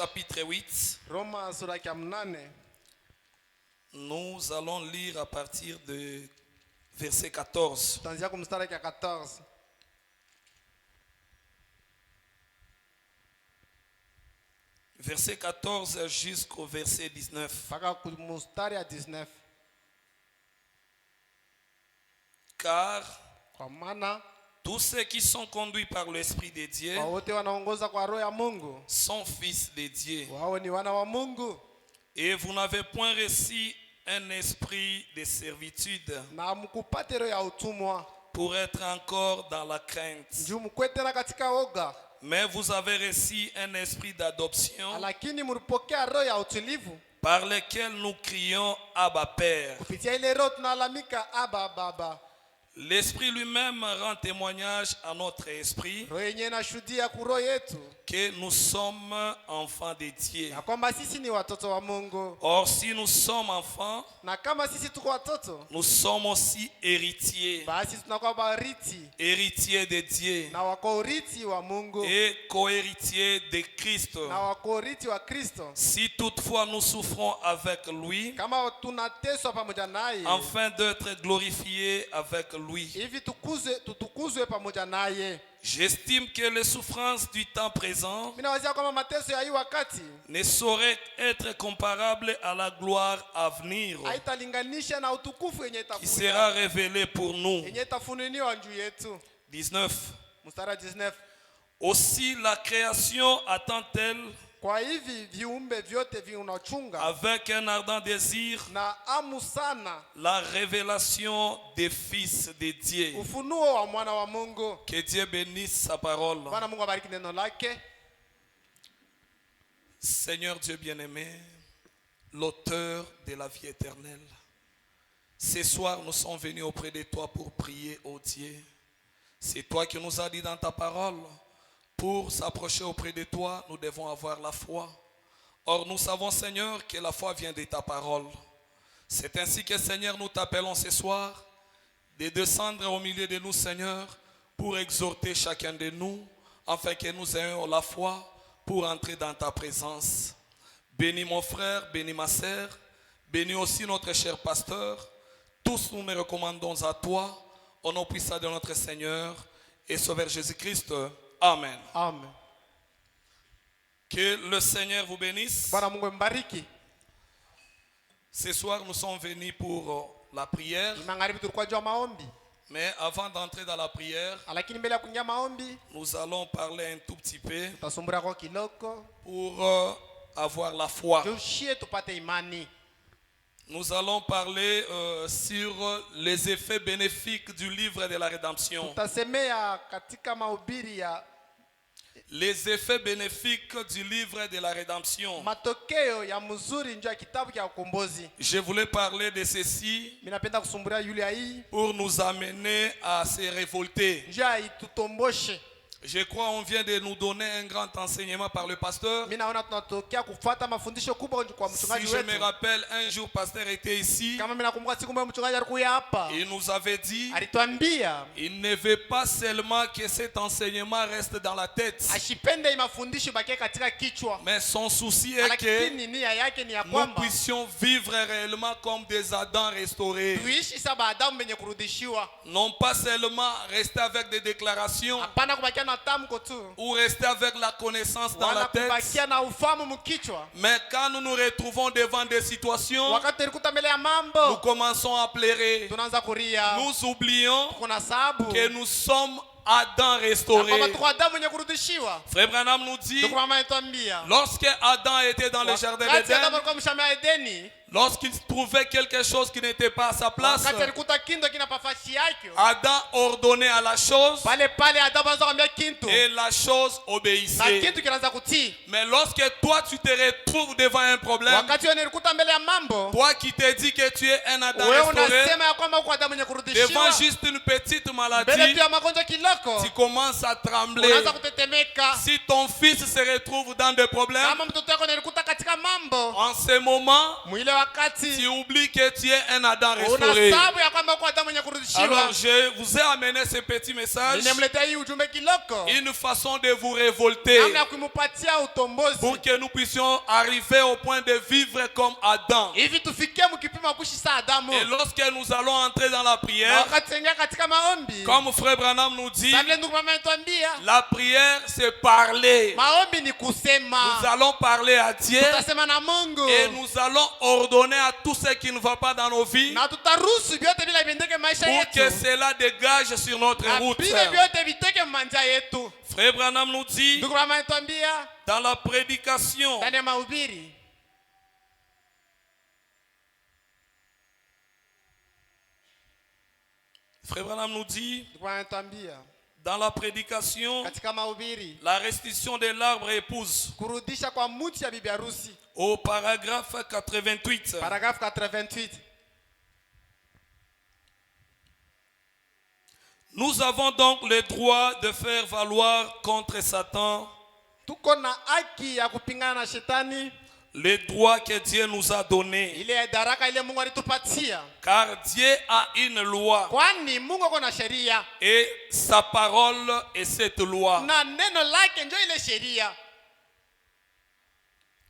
Chapitre 8. Roma sura ya 8. Nous allons lire à partir de verset 14. Tutaanzia kumstari ya 14. Verset 14 jusqu'au verset 19. Mpaka kumstari ya 19. Car Kwa maana tous ceux qui sont conduits par l'Esprit de Dieu kwa wote wanaongoza kwa roho ya Mungu sont fils de Dieu. wao ni wana wa Mungu. Et vous n'avez point reçu un esprit de servitude Na mkupate roho ya utumwa pour être encore dans la crainte, njoo mkwetera katika oga, mais vous avez reçu un esprit d'adoption lakini mlipokea roho ya utulivu par lequel nous crions Abba Père. kupitia ile roho tunalalamika Aba Baba. L'Esprit lui-même rend témoignage à notre esprit Roho yenyewe inashuhudia ku roho yetu que nous sommes enfants de Dieu. na kwamba sisi ni watoto wa Mungu, Or, si nous sommes enfants, na kama sisi tuko watoto nous sommes aussi héritiers, basi tunakuwa bariti héritiers de Dieu na wako urithi wa Mungu et co-héritiers de Christ. na wako urithi wa Kristo, Si toutefois nous souffrons avec lui, kama tunateswa pamoja naye afin d'être glorifiés avec lui. hivi tutukuzwe pamoja naye. J'estime que les souffrances du temps présent Mimi nawazia kwamba mateso ya hii wakati ne sauraient être comparables à la gloire à venir haitalinganisha na utukufu yenye qui itakuja, sera révélée pour nous. yenye itafunuliwa juu yetu. 19. Mstari 19. Aussi la création attend-elle Kwa hivi viumbe vyote vinachunga avec un ardent désir na amu sana la révélation des fils de Dieu. ufunuo wa mwana wa Mungu. Que Dieu bénisse sa parole. Bwana Mungu abariki neno lake. Seigneur Dieu bien-aimé, l'auteur de la vie éternelle, ce soir nous sommes venus auprès de toi pour prier au Dieu. C'est toi qui nous as dit dans ta parole, pour s'approcher auprès de toi, nous devons avoir la foi. Or nous savons, Seigneur, que la foi vient de ta parole. C'est ainsi que, Seigneur, nous t'appelons ce soir de descendre au milieu de nous, Seigneur, pour exhorter chacun de nous, afin que nous ayons la foi pour entrer dans ta présence. Bénis mon frère, bénis ma sœur, bénis aussi notre cher pasteur. Tous nous nous recommandons à toi, au nom puissant de notre Seigneur et Sauveur Jésus-Christ. Amen. Amen. Que le Seigneur vous bénisse. Bwana Mungu mbariki. Ce soir, nous sommes venus pour la prière. Magharibi tulikuwa juu ya maombi, Mais avant d'entrer dans la prière, lakini mbele ya kuingia maombi nous allons parler un tout petit peu tutasumbura kwa kiloko pour avoir la foi. tushie tupate imani. Nous allons parler sur les effets bénéfiques du livre de la rédemption. Tutasemea katika mahubiri ya Les effets bénéfiques du livre de la rédemption. matokeo ya mzuri nje ya kitabu cha ukombozi. Je voulais parler de ceci Mimi napenda kusumburia yule hii pour nous amener à se révolter. njia itutomboshe. Je crois qu'on vient de nous donner un grand enseignement par le pasteur. Mimi naona tunatokea kufuata mafundisho kubwa kwa Si mchungaji je me wetu. rappelle, un jour, pasteur était ici. Kama mimi nakumbuka siku moja mchungaji alikuja hapa, Il nous avait dit, alituambia il ne veut pas seulement que cet enseignement reste dans la tête, ashipende mafundisho bakie katika kichwa, mais son souci est que lakini nia yake ni ya nous kwamba puissions vivre réellement comme des Adams restaurés. tuishi saba Adamu benye kurudishiwa, Non pas seulement rester avec des déclarations hapana kubakia na tamko tu ou rester avec la connaissance dans la wala tête, kubakia na ufahamu mkichwa. mais quand nous nous retrouvons devant des situations, Wakati tulikuta mbele ya nous mambo commençons à pleurer. tunaanza kulia, Nous oublions kuna sababu que nous sommes Adam kwamba restaurés. tuko Adamu mwenye kurudishiwa. Frère Branham nous dit, Tuko mama yetuambia lorsque Adam était dans le jardin wakati Adamu d'Éden, alikuwa mshamba ya Edeni, lorsqu'il trouvait quelque chose qui n'était pas à sa place, wakati alikuta kindo kina nafasi yake, Adam ordonnait à la chose pale pale Adamu anaanza kumwambia kintu et la chose na obéissait. kitu kinaanza kutii. Mais lorsque toi tu te retrouves devant un problème, Wakati wewe nilikuta mbele ya mambo, toi qui te dis que tu es un Adam wewe restauré, unasema ya kwamba uko Adamu mwenye devant kurudishiwa, juste une petite mbele maladie, tu ya magonjwa kiloko tu commences à trembler. unaanza kutetemeka. Si ton fils se retrouve dans des problèmes, Kama mtoto wako nilikuta katika mambo, en En ce moment, mwile wakati tu oublies que tu es un Adam restauré. unasabu ya kwamba uko Adamu mwenye kurudishiwa. Alors je vous ai amené ce petit message, Nimemletea hii ujumbe kiloko, une façon de vous révolter namna ya kumpatia utombozi pour que nous puissions arriver au point de vivre comme Adam. hivi tufikie mkipima kuishi saa Adamu. Et lorsque nous allons entrer dans la Na prière, wakati tuingia katika maombi, comme Frère Branham nous dit, Sabile ndugu mama anatuambia la prière c'est parler. maombi ni kusema. Nous allons parler à Dieu Tutasema na Mungu et nous allons ordonner à tout ce qui ne va pas dans nos vies na tutaruhusu vyote vile viendeke maisha pour yetu, que cela dégage sur notre na route. vile vyote viteke manja yetu. Frère Branham nous dit Ndugu mama anatuambia dans la prédication, ndani ya mahubiri, Frère Branham nous dit ndugu mama anatuambia dans la prédication, katika mahubiri, la restitution de l'arbre épouse kurudisha kwa mti ya bibi harusi, au paragraphe 88. paragraphe 88. Nous avons donc le droit de faire valoir contre Satan Tuko na haki ya kupingana na shetani, les droits que Dieu nous a donnés. ile daraka ile Mungu alitupatia, Car Dieu a une loi kwani Mungu ako na sheria et sa parole est cette loi. na neno lake ndio ile sheria.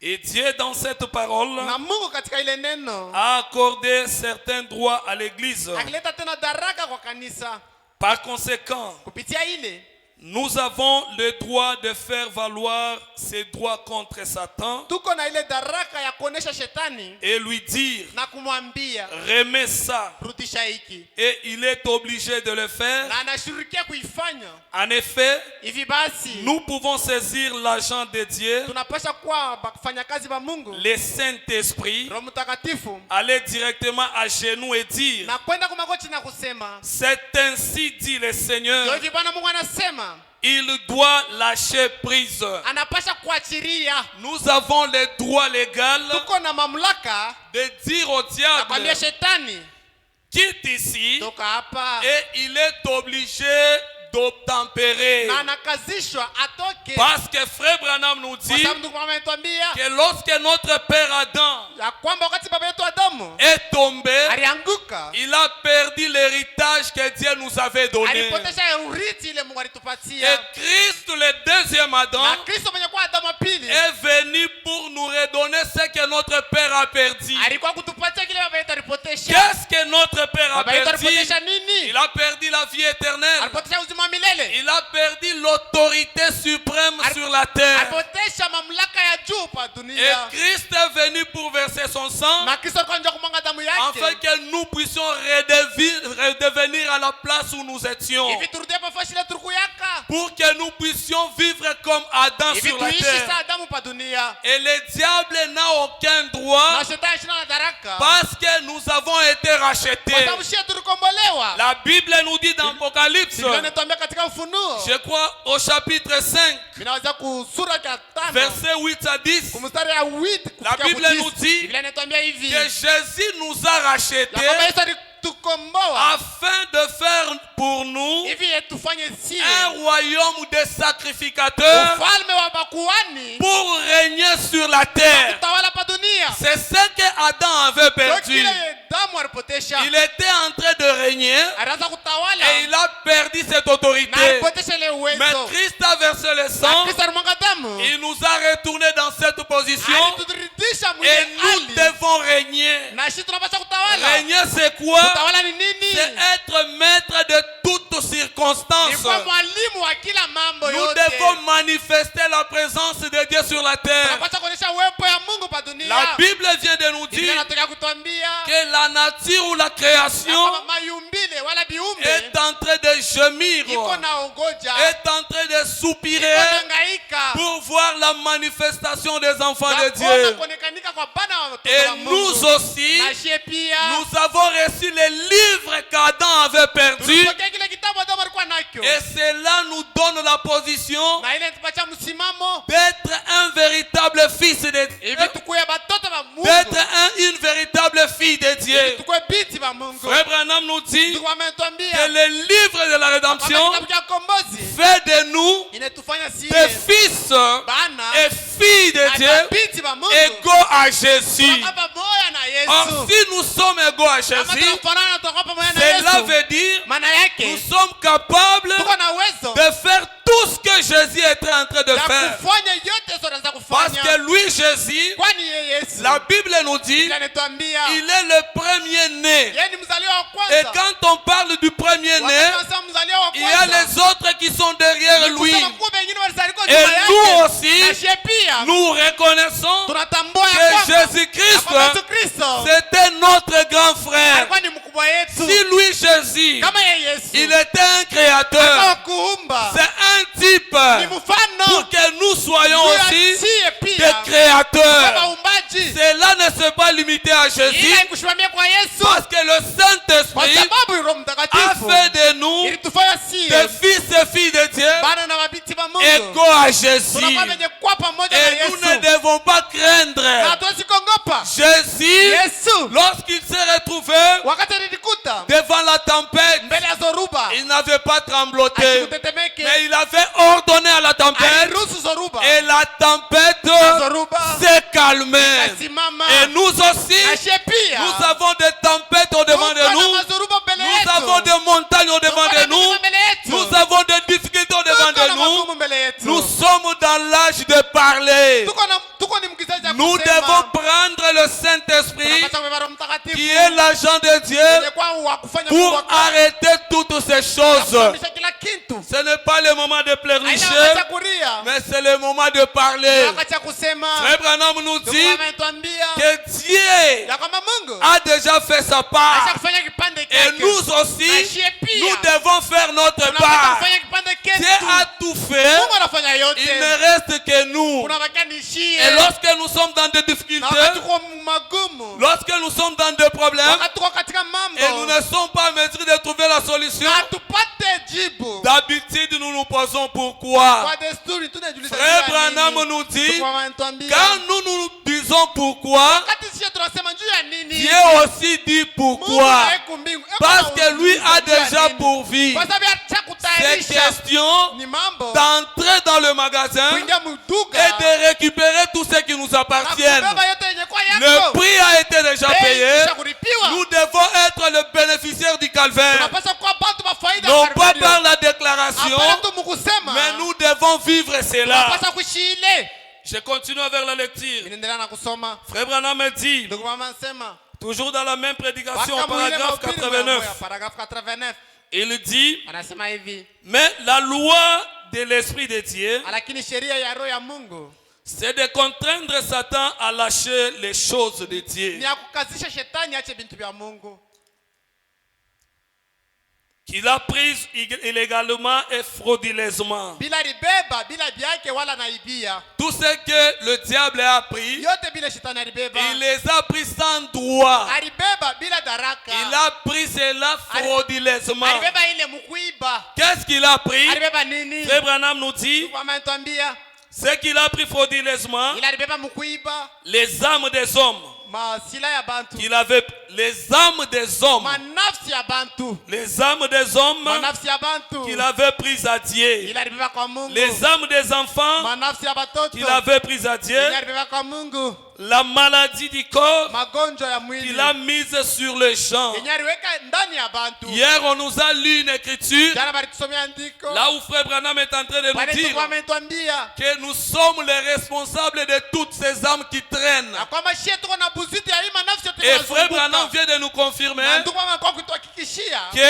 Et Dieu dans cette parole Na Mungu katika ile neno a accordé certains droits à l'Église. akileta tena daraka kwa kanisa. Par conséquent, Kupitia ile nous avons le droit de faire valoir ces droits contre Satan tuko na ile daraka ya kuonesha shetani et lui dire na kumwambia remets ça. rudisha hiki, Et il est obligé de le faire. na anashirikia kuifanya En effet, hivi. Basi nous pouvons saisir l'agent de Dieu, tunapasha kuwa kufanya kazi ba Mungu, le Saint-Esprit, Roho Mtakatifu, aller directement à genoux et dire na kwenda kwa magoti na kusema c'est ainsi dit le ndio Seigneur, hivi Bwana Mungu anasema, il doit lâcher prise. anapasha kuachilia. Nous avons le droit légal Tuko na mamlaka de dire au na diable kwambia shetani quitte ici, toka hapa, et il est obligé d'obtempérer. na anakazishwa atoke. Parce que Frère Branham nous Kwa dit sababu ndugu mama anatuambia que lorsque notre père Adam ya kwamba wakati baba yetu Adamu est tombé, alianguka, il a perdu l'héritage que Dieu nous avait donné. alipotesha urithi ile Mungu Et alitupatia. Christ, le deuxième Adam, Na Kristo mwenye kuwa Adamu wa pili est venu pour nous redonner ce que notre père a perdu. alikuwa kutupatia kile baba yetu alipotesha. Qu'est-ce que notre père a Baba yetu perdu? alipotesha nini? Il a perdu la vie éternelle. Alipotesha uzima wa milele, Il a perdu l'autorité suprême sur la terre. alipotesha mamlaka ya juu pa Et dunia. Christ est venu pour verser son sang Na Kristo alikuwa anakuja kumwaga damu afin yake que nous puissions redevenir à la place où nous étions. hivi turudie hapa fashi ile turukuyaka, Pour que nous puissions vivre comme Adam hivi sur la tuishi terre. saa Adamu pa dunia. Et le diable n'a aucun droit Na shetani shina na daraka parce que nous avons été rachetés. kwa sababu shia tulikombolewa. La Bible nous dit dans Apocalypse, Biblia inatuambia katika Ufunuo, je crois au chapitre 5, minaweza kusura ya 5 versets 8 à 10, kumstari ya 8 la kufikia Bible 10. nous dit Biblia inatuambia hivi que Jésus nous a ya rachetés kwamba Yesu alitukomboa afin de faire pour nous hivi tufanye sie un royaume de sacrificateurs ufalme wa makuhani pour régner sur la terre. utawala pa dunia. C'est ce que Adam avait Ndio perdu. kile damu alipotesha, Il était en train de régner alianza et kutawala il a perdu cette na autorité. alipotesha ile Mais uwezo. Christ a versé le Na sang, Kristo alimwaga damu, il nous a retourné dans cette position aliturudisha et mwile nous hali, devons régner. na sisi tunapaswa kutawala. Régner c'est quoi? Kutawala ni nini? C'est être maître de toutes Ni circonstances. kwa mwalimu wa kila mambo Nous yote. devons manifester la présence de Dieu sur la terre. Tunapaswa kuonyesha uwepo ya Mungu pa dunia. La Bible vient de nous Biblia dire inataka kutuambia que la nature ou la création kama mayumbile wala biumbe est en train de gémir, iko na ongoja, est en train de iko soupirer nangaika pour voir la manifestation des enfants de na kuona Dieu. kuonekanika kwa bana wa watoto Et wa Mungu. nous aussi, Na shie pia nous avons reçu les livres qu'Adam avait perdus. tulipokea kile kitabu Adamu alikuwa nacho, Et cela nous donne la position na ile tupatia msimamo d'être un véritable fils de Dieu, hivi tukuye batoto ba Mungu, d'être une véritable fille de Dieu. tukuye biti ba Mungu. Frère Branham nous dit Ndugu ametuambia que le livre de la kwamba rédemption kitabu cha kombozi fait de nous inatufanya sie des fils bana et filles de na Dieu, mabinti ba Mungu égaux à Jésus. tunakuwa pamoja na Or, Yesu. si nous sommes égaux à Kama Jésus, tunafanana tunakuwa pamoja na cela Yesu. veut dire Maana nous yake sommes capables tuko na uwezo de faire tout ce que Jésus est en train de ya faire. kufanya yote Yesu anaweza Parce kufanya. que lui, Jésus, Kwani yeye Yesu la Bible nous dit, Biblia inatuambia il est le premier-né. yeye ni mzaliwa wa Et kwanza. quand on parle du premier-né, Wakati tunasema mzaliwa wa il y a kwanza, les autres qui sont derrière lui. kusema kuwa wengine walizaliwa Et nyuma yake. nous aussi, Na sie pia nous reconnaissons tunatambua ya que kwamba Jésus-Christ, kwamba Yesu Kristo c'était notre grand frère. alikuwa ni mkubwa yetu. Si lui, Jésus, Kama yeye Yesu il était un akawa créateur, kuumba c'est un type ni mfano pour que nous soyons aussi tuachie des pia créateurs. kama uumbaji. Cela ne s'est pas limité à Jésus, Ila ikushimamia kwa Yesu parce que le kwa Saint-Esprit sababu Roho a Mtakatifu fait de nous ilitufanya sie des fils et filles de Dieu bana na mabinti ba Mungu égaux à Jésus. tunakuwa wenye kuwa pamoja na Et nous ne Yesu devons pas na craindre. hatuwezi kuogopa. Jésus, Yesu lorsqu'il s'est retrouvé wakati alijikuta devant la tempête, mbele ya zoruba il n'avait pas trembloté, asikutetemeke, mais il avait ordonné à la tempête aliruhusu zoruba et la tempête zoruba s'est calmée. kasimama. Et nous aussi, Na sie pia nous avons des tempêtes au devant de tuko na nous, mazoruba mbele nous yetu. avons des montagnes au devant Tuko na de nous, milima mbele yetu. nous avons des difficultés au devant Tuko na de nous. magumu mbele yetu. Nous sommes dans l'âge de parler. Tuko ni mkizaji ya Nous kusema. devons prendre le Saint-Esprit, Tunapaswa kubeba Roho Mtakatifu qui est l'agent de Dieu, mwenye kwa wa kufanya pour mambo arrêter toutes ces choses. kusababisha kila kitu. Ce n'est pas le moment de Haina pleurnicher, wakati ya kulia, mais c'est le moment de ni parler. wakati ya kusema. Frère Branham nous Ndugu dit ametuambia que Dieu ya kwamba Mungu a déjà fait sa part. acha kufanya kipande Et chake. nous aussi, Na sie pia nous devons faire notre tunapaswa part. kufanya kipande Dieu chetu. a tout fait. Mungu anafanya yote. Il ne reste que nous. Kunabakia nishie. Et lorsque nous sommes dans des Na difficultés, wakati tuko magumu, lorsque nous sommes dans des problèmes, wakati tuko katika et nous mambo ne sommes pas en mesure de trouver la solution, na tupate jibu, d'habitude nous nous posons pourquoi. kwa desturi tunajiuliza Frère juu ya Branham nini? nous dit, Ndugu ametuambia, quand nous nous disons pourquoi, wakati sisi tunasema juu ya nini, Dieu aussi dit Mungu pourquoi. haweko mbingu. Parce que lui a Juu ya déjà nini? pourvu. Kwa sababu acha C'est kutayarisha question ni mambo d'entrer dans le magasin kuingia mduka et de récupérer tout ce qui nous na appartient. kubeba yote yenye kwa Le yako. prix a été déjà Bei payé. kisha kulipiwa. Nous devons être le bénéficiaire du calvaire. Tunapaswa kuwa bantu ba faida Non ya pas Karmelio. par la déclaration, Hapana tu mkusema, mais nous devons vivre cela. tunapaswa kuishi ile. Je continue avec la lecture. Ninaendelea na kusoma. Frère Branham me dit, Ndugu mama anasema toujours dans la même prédication, mpaka mwile paragraphe mahubiri 89, ya paragraphe 89 il dit, anasema hivi, mais la loi de l'Esprit de Dieu, lakini sheria ya roho ya Mungu c'est de contraindre Satan à lâcher les choses de Dieu, ni ya kukazisha shetani ache bintu vya Mungu qu'il a prises illégalement et frauduleusement. bila libeba bila vyake wala naibia. Tout ce que le diable a pris, Yote bila shetani alibeba. il les a pris sans droit. Alibeba bila daraka. Il a pris cela frauduleusement. Alibeba ile mkuiba. Qu'est-ce qu'il a pris? Alibeba nini? Frère Branham nous dit, Ndugu ametuambia ce qu'il a pris frauduleusement, ila alibeba mkuiba les âmes des hommes, masila ya bantu. qu'il avait, les âmes des hommes, Manafsi ya bantu. les âmes des hommes Manafsi ya bantu. qu'il avait prises à Dieu, Ila alibeba kwa Mungu. les âmes des enfants Manafsi ya batoto. qu'il avait prises à Dieu, Ila alibeba kwa Mungu. la maladie du corps Magonjwa ya mwili. qu'il a mise sur les gens. Yenye aliweka ndani ya bantu. Hier, on nous a lu une écriture, Jana balitusomea andiko. là où Frère Branham est en train de nous Bali dire Mungu ametuambia que nous sommes les responsables de toutes ces âmes qui traînent. na kwamba shie tuko na buziti ya hii manafsi yote Et Frère inazunguka. Branham vient de nous confirmer Na ndugu amekuwa kutuhakikishia que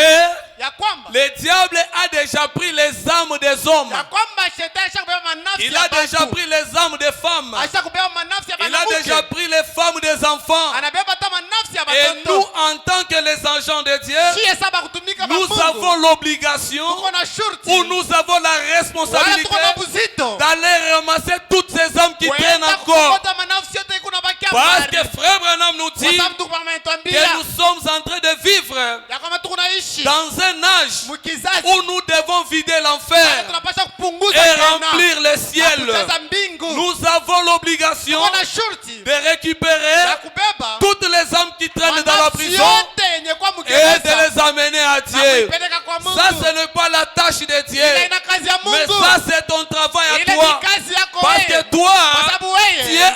ya kwamba le diable a déjà pris les âmes des hommes. ya kwamba shetani ashakubeba manafsi Il ya a déjà bantu. pris les âmes des femmes. Ashakubeba manafsi ya Il a déjà banamuke. pris les femmes des enfants. Anabeba hata manafsi ya Et nous, batoto. en tant que les agents de Dieu, Shie saba kutumika ba nous Mungu. avons l'obligation Tuko na shurti. ou nous avons la Wala responsabilité tuko na buzito. d'aller ramasser toutes ces âmes qui traînent Kwenda encore. kukokota manafsi yote iko na bakia Parce mbali. que Frère Branham nous Kwa dit sababu tuko ametuambia que nous sommes en train de vivre ya kwamba tuko naishi dans un âge mkizazi où nous devons vider Bali l'enfer tunapaswa kupunguza et tena. remplir le Na ciel. kujaza mbingu. Nous avons l'obligation Tuko na shurti de récupérer ya kubeba toutes les âmes qui traînent dans la manafsi prison yote yenye kwa et de mgereza les amener à na Dieu. kuipeleka kwa Mungu. Ça, ce n'est pas la tâche de Dieu, Ile ina kazi ya mais Mungu. ça, c'est ton travail à Ile toi. ni kazi yako Parce wewe. que toi, Kwa sababu tu wewe es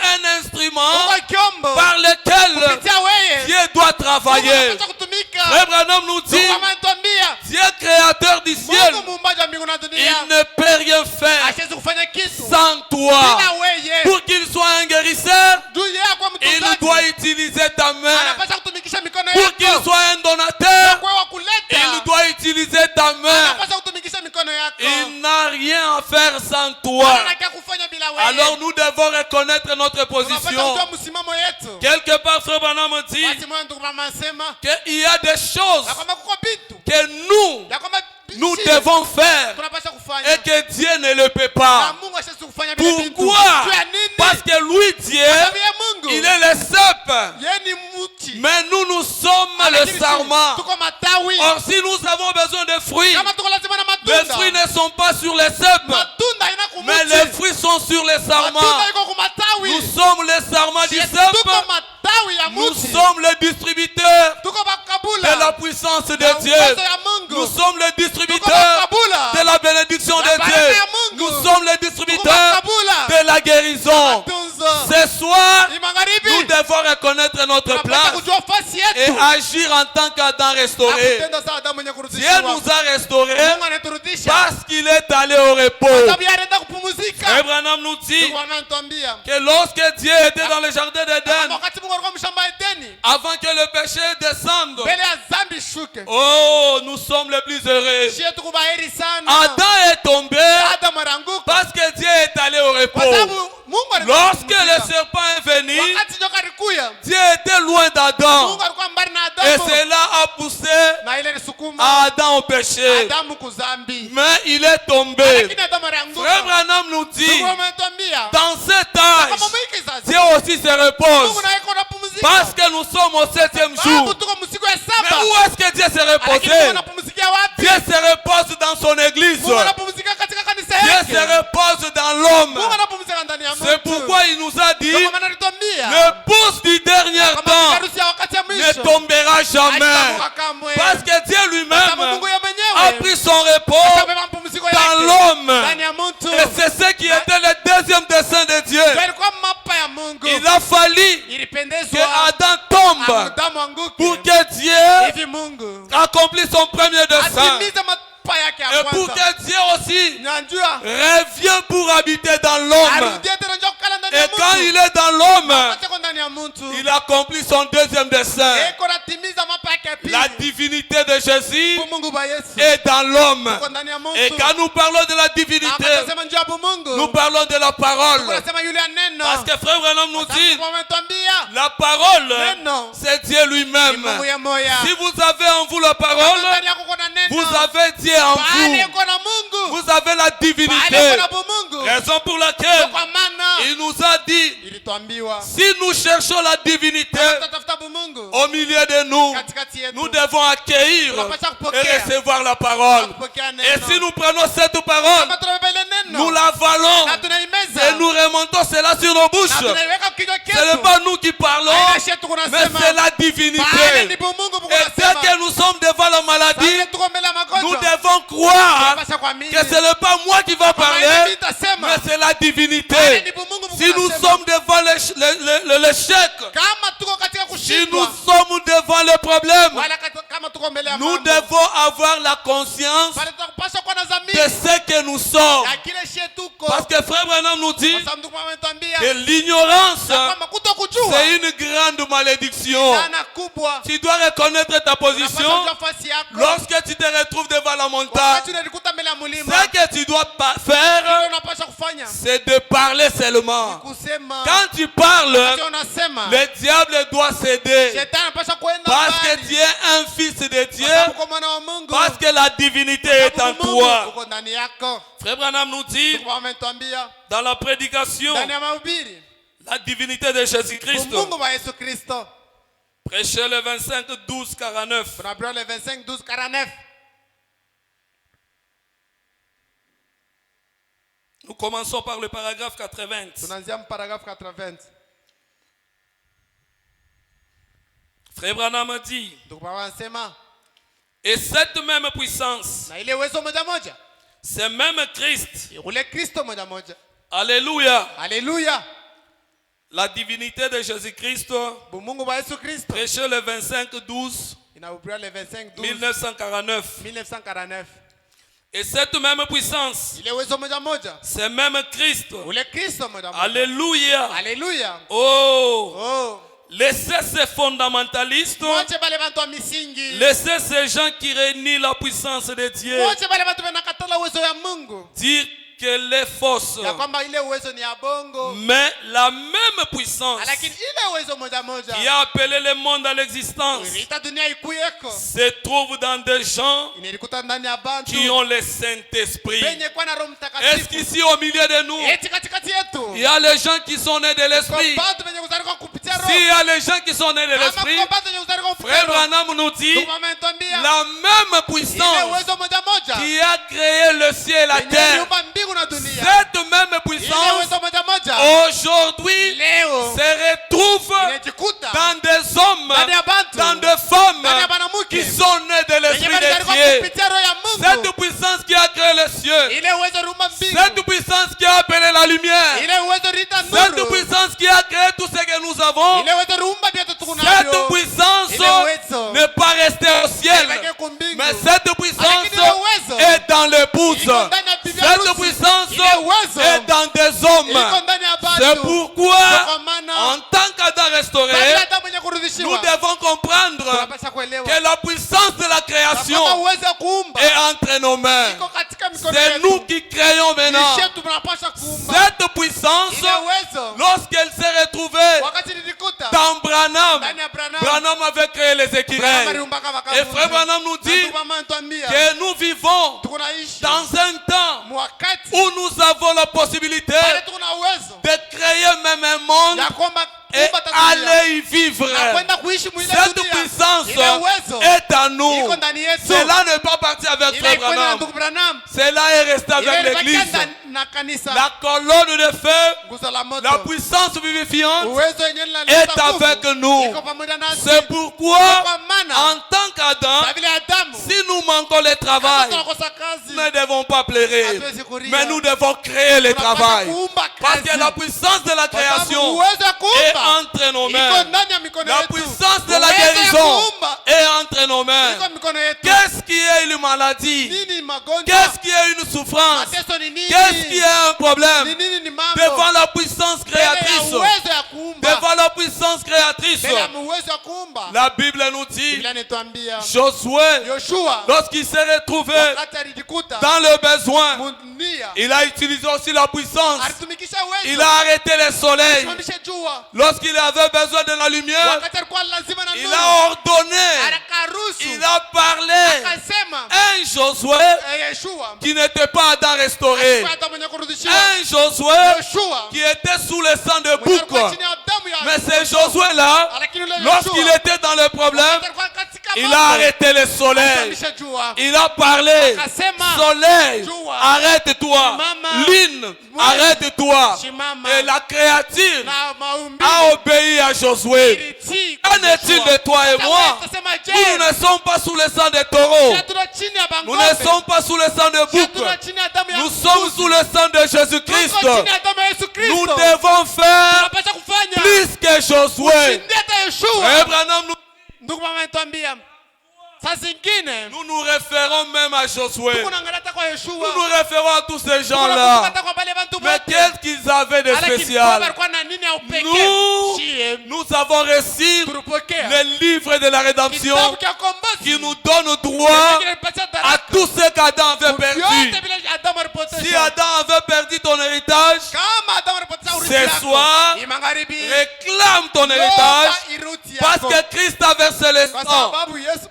travailler. Unapaswa kutumika. Frère Branham nous dit, Ndugu ametuambia, Dieu créateur du ciel, Mungu muumbaji wa mbingu na dunia il ne peut rien faire hasiwezi kufanya kitu sans toi. bila wewe. Pour qu'il soit un guérisseur, Juu yeye kwa il mtunzaji doit utiliser ta main. anapaswa kutumikisha mikono Pour qu'il yako. soit un donateur, Kwa wa kuleta il doit utiliser ta main. anapaswa kutumikisha mikono yako. Il n'a rien à faire sans toi. Hana kia kufanya bila wewe. Alors nous devons reconnaître notre Tunapaswa position. kujua msimamo yetu. Quelque part, Frère Branham dit Basi mwana ndugu mama anasema qu'il y a des choses ya kwamba kuko vitu que ya kwamba nous si devons faire tunapaswa kufanya et que Dieu ne le peut na pas. Mungu hasiwezi kufanya vile vitu. Pourquoi? Juu ya nini? Parce que lui, Dieu, Sababu ya Mungu il est le cep. yeye ni mti. Mais nous sommes le Lakini sarment. tuko matawi. Or, si nous avons besoin de fruits, Kama tuko lazima na les matunda. fruits ne sont pas sur les cèpes, Matunda ina mais kumuti. les fruits sont sur les sarments. Matunda iko kumatawi. Nous sommes les sarments du Tuko cep. matawi ya Nous mti. sommes les distributeurs Tuko bakabula. de la puissance de Ya Dieu. uwezo ya Mungu. Nous sommes les Tuko distributeurs bakabula. de la bénédiction La de baraka Dieu. ya Mungu. Nous sommes les Tuko distributeurs bakabula. de la guérison. Tunzo. Ce soir, Ni magharibi. nous devons reconnaître notre Tunapaswa place kujua fasi et yetu. agir en tant qu'Adam Na restauré. kutenda sawa Adamu mwenye Dieu kurudishiwa. nous a restaurés Mungu anaturudisha. parce qu'il est allé au repos. Sababu yeye anaenda kupumzika. Abraham nous dit Mungu anatuambia que lorsque Dieu était dans le jardin kama d'Éden, wakati Mungu alikuwa mshamba Edeni, avant que le péché descende, mbele ya dhambi ishuke. oh, nous sommes les plus heureux. Shie tuko baheri sana. Adam est tombé Adamu aranguka. parce que Dieu est allé au Kwa repos. sababu Mungu alikuwa Lorsque kupumzika. le serpent est venu, Wakati joka alikuya, Dieu était loin d'Adam. Mungu alikuwa mbali na Et Adamu. cela a poussé Na ile lisukuma Adam au péché. Adamu kuzambi. Mais il est tombé. Lakini Adamu Frère aranguka. Branham nous dit, Mungu ametuambia dans cet kama âge, mwiki sasa. Dieu aussi se repose. Mungu naye kuna pumzika. Parce que nous sommes au 7e Sababu jour. tuko msiku ya Mais saba. où est-ce que Dieu s'est Lakini Mungu reposé? anapumzikia wapi? Dieu se repose dans son église. Mungu anapumzika katika kanisa Dieu yake. se repose dans l'homme. Mungu anapumzika ndani ya mtu. C'est pourquoi il nous a dit, Ndio maana alituambia l'épouse du dernier kama temps harusi ya wakati ya ne mwisho tombera jamais. haitaanguka kamwe. Parce que Dieu Sababu lui-même Mungu yeye a mwenyewe pris son repos atabeba mapumziko dans yake l'homme. ndani ya mtu. Et c'est ce qui était le deuxième dessein de Dieu. Ndio ilikuwa mapa ya Mungu. Il a fallu que Ilipendezwa Adam tombe Adamu anguke pour que Dieu hivi Mungu accomplisse son premier dessein. atimize mapa yake ya Et pour kwanza. que Dieu aussi Nyajua revient pour habiter dans l'homme. arudie tena njoo kukala ndani ya Et quand il mtu. est dans l'homme, Wakati ako ndani ya mtu il accomplit son deuxième dessein. eko natimiza mapa yake ya pili. La divinité de Jésus Bu Mungu ba Yesu est dans l'homme. uko ndani ya mtu. Et quand nous parlons de la Na divinité, akasema njoo ya bu Mungu. nous parlons de la parole. Unasema yule ya neno. Parce que frère Branham nous dit, Mungu ametuambia la parole, neno c'est Dieu ni lui-même. Mungu ya moya. Si vous avez en vous la parole, Ndani yako kuna neno. vous avez Dieu en Pale vous. uko na Mungu. Vous avez la Pale divinité. uko na bu Mungu. Raison pour laquelle Kwa maana il nous a dit, ilituambiwa si nous cherchons la divinité tutatafuta bu Mungu au milieu de nous, katikati yetu. nous devons accueillir Tunapaswa et kupokea. recevoir la parole. Kupokea neno. Et si nous prenons cette parole, Kama tunabeba ile neno nous l'avalons na tunaimeza et nous remontons cela sur nos na bouches. tunaiweka kinywa Ce n'est chetu. pas nous qui parlons, Haina shetu mais kunasema. c'est la Pale divinité. ni bu Mungu Et dès kunasema. que nous sommes devant la maladie, Sasa tuko mbele ya nous magonjwa. devons croire Tunapaswa kuamini. que ce n'est pas moi qui va Kama parler, mimi nitasema. mais c'est la Pale divinité. ni bu Mungu Si nous kunasema. sommes devant l'échec, Kama tuko katika si nous kushindwa sommes devant le problème, wala kama tuko mbele ya nous mambo, devons avoir la conscience pale tunapaswa kuwa na de dhamiri ce que nous sommes. ya kile shetuko. Parce que frère Branham nous dit Kwa sababu ndugu ametuambia que l'ignorance, kwamba kutokujua c'est une grande malédiction. sana kubwa. Tu dois reconnaître ta Unapaswa position kujua nafasi yako. lorsque tu te retrouves devant la montagne. Wakati unajikuta mbele ya mlima, Ce que tu dois faire, kile unapaswa kufanya c'est de parler seulement. kusema. Quand tu parles, Wakati unasema le diable doit céder. shetani anapaswa kwenda Parce que mbali. tu es un fils de Dieu. Kwa sababu uko mwana wa Mungu. Parce que la divinité est en Mungu toi. uko ndani yako. Frère Branham nous dit Ndugu ametuambia dans la prédication, ndani ya mahubiri la divinité de Jésus-Christ. Mungu wa Yesu Kristo. Prêchez le 25, 12, 49. Tunaambiwa le 25 12 49. Nous commençons par le paragraphe 80. Tunaanzia paragraphe 80. Frère Branham dit, Ndugu anasema et cette même puissance, na ile uwezo moja moja c'est même Christ. ule Kristo moja moja. Alléluia. Haleluya. La divinité de Jésus-Christ, bumungu bwa Yesu Kristo prêché le 25-12 inahubiriwa le 25 12 1949. 1949. Et cette même puissance, Ile uwezo moja moja c'est même Christ. ule Kristo moja moja. Alléluia. Haleluya. Oh, Oh, laissez ces fondamentalistes, mwache bale bantu wa misingi, laissez ces gens qui renient la puissance de Dieu mwache bale bantu banakatala uwezo ya Mungu dire qu'elle est fausse. ya kwamba ile uwezo ni ya bongo, Mais la même puissance lakini ile uwezo moja moja qui a appelé le monde à l'existence ita dunia ikuyeko se trouve dans des gens inelikuta ndani ya bantu qui ont le Saint-Esprit. penye kwa na Roho Est-ce Mtakatifu. qu'ici au milieu de nous, Eti katikati yetu il y a les gens qui sont nés de kwa l'Esprit? bantu penye kuzalika kupitia Roho, S'il y a les gens qui sont nés de ama l'Esprit, kwa bantu penye kuzalika kupitia Frère Roho, Branham nous dit ndugu mama anatuambia la même ile puissance uwezo moja moja qui a créé le ciel et la yenye terre, iliumba mbingu na dunia, cette même ile puissance uwezo moja moja aujourd'hui leo se retrouve inajikuta dans des hommes, ndani ya bantu, dans des femmes ndani ya qui banamuke sont nés de yenye l'Esprit balizalika de Dieu. kupitia Roho ya Cette Mungu, puissance qui a créé les cieux, ile uwezo iliumba mbingu, cette puissance qui a appelé la lumière, ile uwezo iliita cette nuru, puissance qui a créé tout ce que nous avons, ile uwezo iliumba vyote tuko cette navyo, puissance ile uwezo n'est pas restée au ciel, ibaki kumbingu, mais cette puissance lakini ile uwezo est dans l'épouse. iko ndani ya bibi Cette harusi, puissance ile uwezo est dans des iko hommes. ndani ya C'est bantu. pourquoi, Kwa maana en tant qu'Adam restauré, badala hata mwenye nous kurudishiwa devons comprendre tunapaswa kuelewa que la puissance de la kwamba création uwezo wa kuumba est entre nos mains. iko katika mikono C'est yetu. nous qui créons maintenant. Ni shetu tunapaswa kuumba Cette puissance, ile uwezo. lorsqu'elle s'est retrouvée Wakati nilikuta dans Branham, ndani ya Branham, Branham avait créé les Branham écureuils. aliumba kama Et Frère kabuzi. Branham nous Na dit ndugu mama anatuambia, que nous vivons tunaishi dans un temps mwakati où nous avons la possibilité pale tuna uwezo de créer même un monde ya kwamba et kuumba dunia aller y vivre. na kwenda kuishi mwile Cette dunia. puissance Ile uwezo est à nous. iko ndani yetu. Cela n'est pas parti avec Ile Frère iko na Branham. ndugu Branham. Cela est resté Ile avec ilibakia l'église. na kanisa. La colonne de feu, Nguzo la moto. la puissance vivifiante Uwezo yenyewe est linaleta nguvu. avec nous. Iko pamoja nasi. C'est pourquoi, Kwa maana en tant qu'Adam, na vile Adamu si nous manquons le kama travail, tunakosa kazi, nous ne devons pas pleurer, hatuwezi kulia. mais nous devons créer le Tunapaswa travail. kuumba Parce kazi. que la puissance de la Kwa sababu création uwezo wa est kuumba entre nos iko mains. ndani ya mikono La yetu. puissance de la Uwezo ya guérison kuumba est entre nos mains. iko mikono yetu. Qu'est-ce qui est une maladie? Nini magonjwa? Qu'est-ce qui est une souffrance? Mateso ni nini? Qu'est-ce qui est un Ni problème? nini ni mambo? Devant la puissance Mbele ya créatrice, uwezo ya kuumba. devant la puissance créatrice, Mbele ya uwezo ya kuumba. la Bible nous dit, Biblia inatuambia Josué, Yoshua lorsqu'il s'est retrouvé wakati alijikuta dans le besoin, munia il a utilisé aussi la puissance. alitumikisha Il uwezo a arrêté le soleil. simamishe jua Lorsqu'il avait besoin de la lumière, wakati alikuwa lazima na il nuru a ordonné, akaruhusu il a parlé. akasema Un Josué Yeshua qui n'était pas Adam restauré. hata mwenye kurudishiwa Un Josué Yoshua qui était sous le sang de mwenye alikuwa bouc. chini ya damu ya Mais ce Josué-là, lakini ule lorsqu'il Yoshua était dans le problème, wakati alikuwa katika il mambo, a arrêté le soleil. alisimamisha jua Il a parlé. akasema Soleil, Jua. arrête-toi. Simama. Lune, Mwezi. arrête-toi. Simama. Et la créature na maumbi a obéi à Josué. ilitii Qu'en est-il de toi et moi? Tasema, je, Nous ne sommes pas sous le sang des taureaux. hatuna chini ya Nous bangombe. ne sommes pas sous le sang de bouc. Hatuna chini ya damu ya Nous mbuzi. sommes sous le sang de Tuko Jésus-Christ. chini ya damu ya Yesu Kristo. Nous devons faire Tunapaswa kufanya plus que Josué. Ushindi hata Yoshua. Abraham, Ndugu mama anatuambia saa zingine nous nous référons même à Josué. tunaangalia hata kwa Yoshua. Nous nous référons à tous ces Tunakumbuka gens-là. hata kwa wale bantu Mais wote. qu'est-ce qu'ils avaient de Lakini spécial? walikuwa na nini ya upekee? Nous, Shie, nous avons reçu tulipokea le livre de la rédemption kitabu cha kombozi. qui nous donne droit Kinapatia à daraka. tout ce qu'Adam avait perdu. Vyote vile Adamu alipoteza. Si Adam avait perdu ton héritage, Kama Adamu alipoteza urithi ce wako, soir, hii magharibi, réclame ton Lomba héritage iruti parce yako. que Christ a versé le Kwa sang. sababu Yesu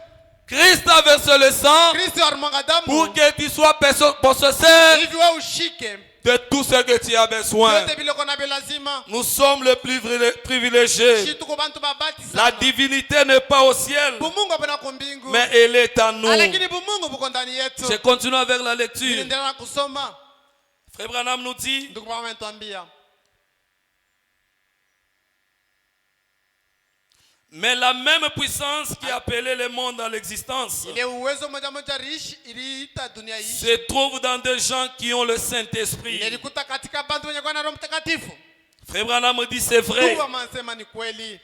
Christ a versé le sang Kristo alimwaga damu pour que tu sois possesseur hivi wewe ushike de tout ce que tu as besoin. vyote vile uko navyo lazima. Nous sommes les plus privilégiés. Shi tuko bantu babati La sana. divinité n'est pas au ciel, Bumungu hapana kwa mbingu. mais elle est en nous. Lakini bumungu buko ndani yetu. Je continue avec la lecture. Niliendelea na kusoma. Frère Branham nous dit, Ndugu mama anatuambia mais la même puissance qui a appelé le monde à l'existence ile uwezo moja moja iliita dunia hii. se trouve dans des gens qui ont le Saint-Esprit. Ilikuta katika bantu wenye kwa na Roho Mtakatifu. Frère Branham me dit c'est vrai. Ndugu wanasema ni kweli.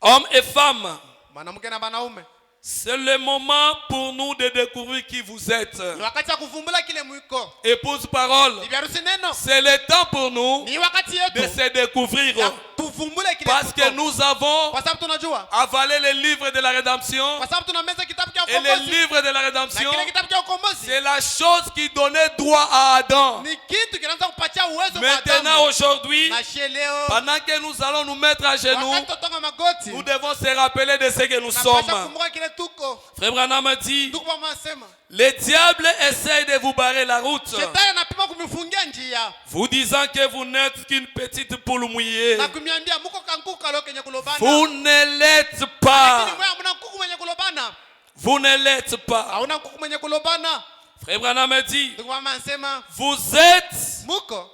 Hommes et femmes, Mwanamke na wanaume. c'est le moment pour nous de découvrir qui vous êtes. Ni wakati wa kuvumbula kile mwiko. Épouse parole, Bibi harusi neno. c'est le temps pour nous Ni wakati de yetu. se découvrir. Ya tuvumbule kile Parce que mwiko. nous avons Kwa sababu tunajua. avalé les livres de la rédemption. Kwa sababu tunameza kitabu cha Et les ukombozi. livres de la Na rédemption, kile kitabu cha ukombozi. c'est la chose qui donnait droit à Adam. Ni kitu kinaanza kupatia uwezo kwa Maintenant, Adamu. aujourd'hui, Na leo. pendant que nous allons nous mettre à genoux, Wakati tutonga magoti. nous devons se rappeler de ce que nous Tunapaswa sommes. kumbuka kile tuko. Frère Branham a dit, Ndugu wanasema. le diable essaye de vous barrer la route, Shetani anapima kumifungia njia. vous disant que vous n'êtes qu'une petite poule mouillée. Na kumiambia muko kankuka leo kenye kulobana. Vous ne l'êtes Lakini pas. mwe hamuna kuku mwenye kulobana. Vous ne l'êtes pas. Hauna kuku mwenye kulobana. Frère Branham a dit, Ndugu wanasema vous êtes muko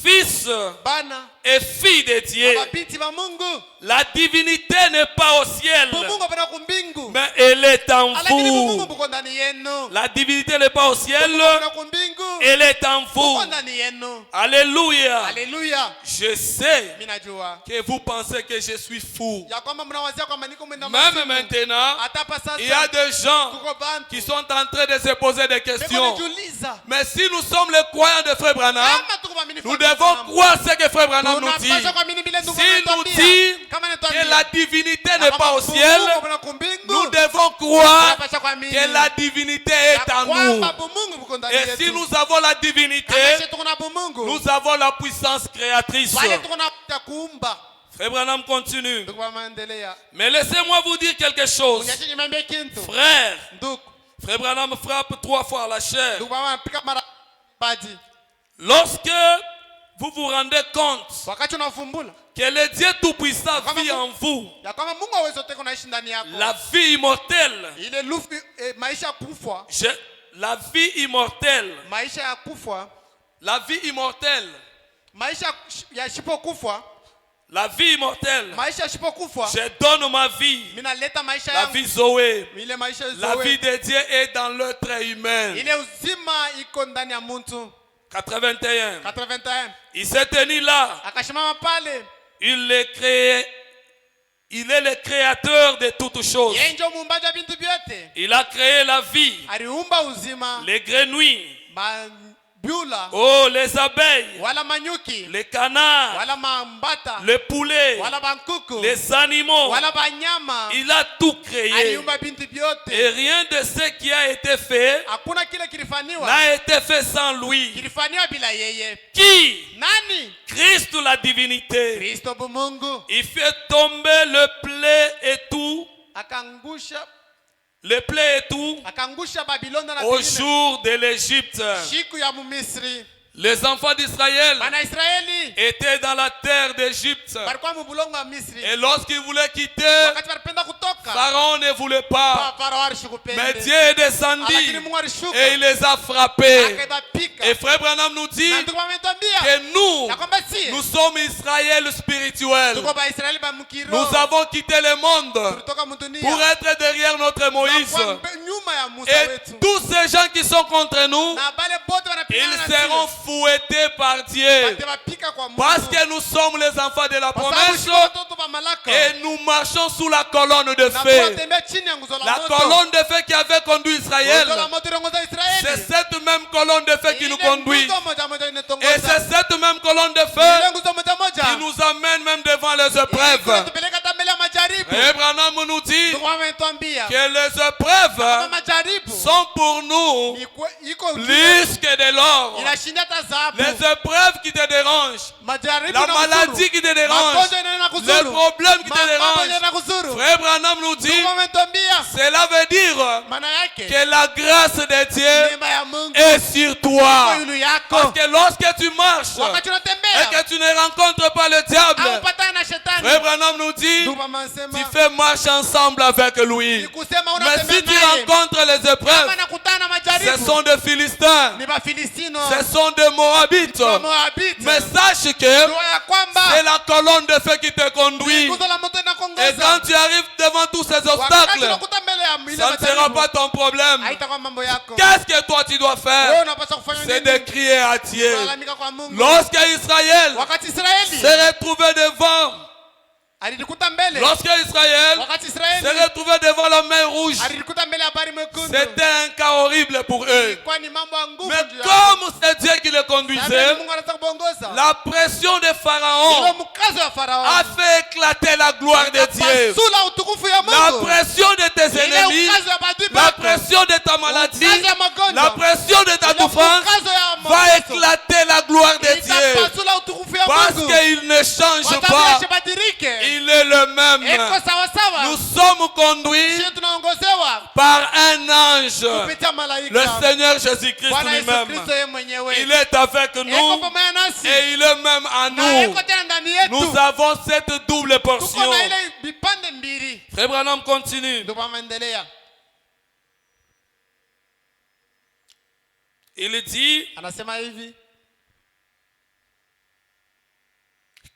fils bana et filles de Dieu. mabinti ba Mungu. La divinité n'est pas au ciel, Mungu bana kumbingu. mais elle est en Lakini Mungu vous. buko ndani yenu. La divinité n'est pas au ciel, Bana kumbingu. elle est en Buko vous. ndani yenu. Alléluia. Haleluya. Je sais Mimi najua que vous pensez que je suis fou. ya kwamba mnawazia kwamba niko mwenda Même maintenant, hata hapa sasa il y a des gens kuko bantu qui sont en train de se poser des questions. Tuliza. Mais si nous sommes les croyants de Frère Branham, Kama tuko waaminifu nous kwa devons Mungu, croire ce que Frère Branham nous dit. tunapaswa kuamini vile ndugu S'il nous anatuambia. dit Kama que anatuambia la divinité ya n'est kwamba pas au ciel, Mungu bana kumbingu, nous devons croire tunapaswa kuamini que la divinité est ya en nous. kwamba Mungu buko ndani Et yetu. si nous avons la divinité, Kama sisi tuko na Mungu, nous avons la puissance créatrice. wale tuko na kuumba. Frère Branham continue. Ndugu wanaendelea. Mais laissez-moi vous dire quelque chose. Unyache niambie kitu. Frère, Ndugu, Frère Branham frappe 3 fois à la chair. ndugu wanapika mara baji. Lorsque vous vous rendez compte Wakati unafumbula que le Dieu Tout-Puissant vit en vous, ya kwamba Mungu hawezi tena kunaishi ndani yako. la vie immortelle, Ile lufu maisha ya kufa, la vie immortelle, maisha ya kufa, la vie immortelle, maisha ya shipo kufa, la vie immortelle, maisha ya shipo kufa. je donne ma vie, Mimi naleta maisha la yangu. vie Zoé. Ile maisha ya La Zoe. vie de Dieu est dans l'être humain. Ile uzima iko ndani ya mtu. 81. 81. Il s'est tenu là. Akashimama pale. Il est le créateur de toutes choses. Yeye ndio muumbaji wa vitu vyote. Il a créé la vie, Aliumba uzima, les grenouilles, mabiula, oh, les abeilles, wala manyuki, les canards, wala mambata, les poulets, wala bankuku, les animaux. wala banyama. Il a tout créé. Aliumba vitu vyote. Et rien de ce qui a été fait Hakuna kile kilifanywa n'a été fait sans lui. kilifanywa bila yeye. Qui? Nani? Christ, la divinité. Kristo Mungu. Il fait tomber le plaie et tout, Akangusha akangusha Babiloni na au zingine. jour de l'Égypte. Siku ya Misri. Les enfants d'Israël Bana Israeli étaient dans la terre d'Égypte. balikuwa mbulongo wa Misri. Et lorsqu'ils voulaient quitter, Wakati walipenda kutoka, Pharaon ne voulait pas. Farao alishukupende. Mais Dieu est descendu Lakini Mungu alishuka. et il les a frappés. Akabapika. Et Frère Branham nous dit Na ndugu wametuambia que nous, na kwamba si nous sommes Israël spirituel. tuko ba Israeli ba mkiro. Nous avons quitté le monde Tulitoka mdunia. pour être derrière notre Moïse. Na kwa nyuma ya Musa Et wetu. tous ces gens qui sont contre nous, Na bale bote wanapigana ils na seront sisi. fouettés par Dieu. Watawapika kwa Mungu. Parce que nous sommes les enfants de la Kwa sababu promesse sisi watoto wa malaka. et nous marchons sous la colonne de Na feu. tunatembea chini ya nguzo la La moto. colonne de feu qui avait conduit Israël, Nguzo la moto iliongoza Israeli. c'est cette même colonne de feu qui nous Ile conduit. nguzo moja moja inatongoza. Et c'est cette même colonne de Ile feu nguzo moja moja. qui nous amène même devant les Ile épreuves. tupeleka hata mbele ya majaribu. Et Branham nous dit Ndugu wametuambia. que les Kama épreuves majaribu. sont pour nous Iko plus que de l'or. inashinda hata dhahabu. Les épreuves qui te dérangent, Majaribu la na maladie qui te dérange, magonjwa yanaenda les kuzuru. problèmes qui te Mambo dérangent. yanaenda kuzuru. Frère Branham nous dit, Ndugu wametuambia. cela veut dire Maana yake que la grâce de Dieu neema ya Mungu est sur toi. iko juu yako. Parce que lorsque tu marches Wakati et unatembea que tu ne rencontres pas le diable, au patana na shetani. Frère Branham nous dit, Ndugu wamesema tu fais marche ensemble avec lui. ni kusema Mais si unatembea tu naye. rencontres les Kama épreuves, nakutana na ce majaribu. sont des Philistins, Ni Bafilistino. ce sont des Moabites. Moabite. Mais sache que Ndoa ya kwamba c'est la colonne de feu qui te conduit. nguzo la moto Et inakongoza. quand tu arrives devant tous ces Wakati obstacles, unakuta mbele ya Ça ne sera pas ton problème. haitakuwa mambo yako. Qu'est-ce que toi tu dois Wewe faire? unapaswa kufanya C'est nini? de crier à Dieu. Kulalamika kwa Mungu. Lorsque Israël Wakati Israeli s'est retrouvé devant, alijikuta mbele, lorsque Israël wakati Israeli s'est retrouvé devant la mer rouge, alijikuta mbele ya bahari mwekundu, c'était un cas horrible pour eux. kwani mambo ya nguvu Mais juu yao. comme c'est Dieu qui les conduisait, Sababu Mungu anataka kuongoza. la pression de Ile Pharaon mkazo ya Farao a fait éclater la gloire de Dieu. pasula utukufu ya La Mungu. pression de tes Ile ennemis, mkazo ya maadui la zako. pression de ta maladie, Mkazo ya magonjwa. la pression de ta Ile souffrance mkazo ya va mateso. éclater la gloire de Dieu. Itapasula utukufu ya Parce Mungu. qu'il ne change Kwa sababu pas. yasibadilike. Il est le même. Eko sawa sawa. Nous sommes conduits Sisi tunaongozewa par un ange. kupitia Le malaika. Seigneur Jésus-Christ Bwana Yesu lui-même. Kristo yeye mwenyewe. Il est avec Eko nous pamoja nasi. et il est même en Na nous. eko tena ndani yetu. Nous avons cette double Tuko portion. na ile vipande mbili. Frère Branham continue. Ndio pameendelea. Il dit Anasema hivi.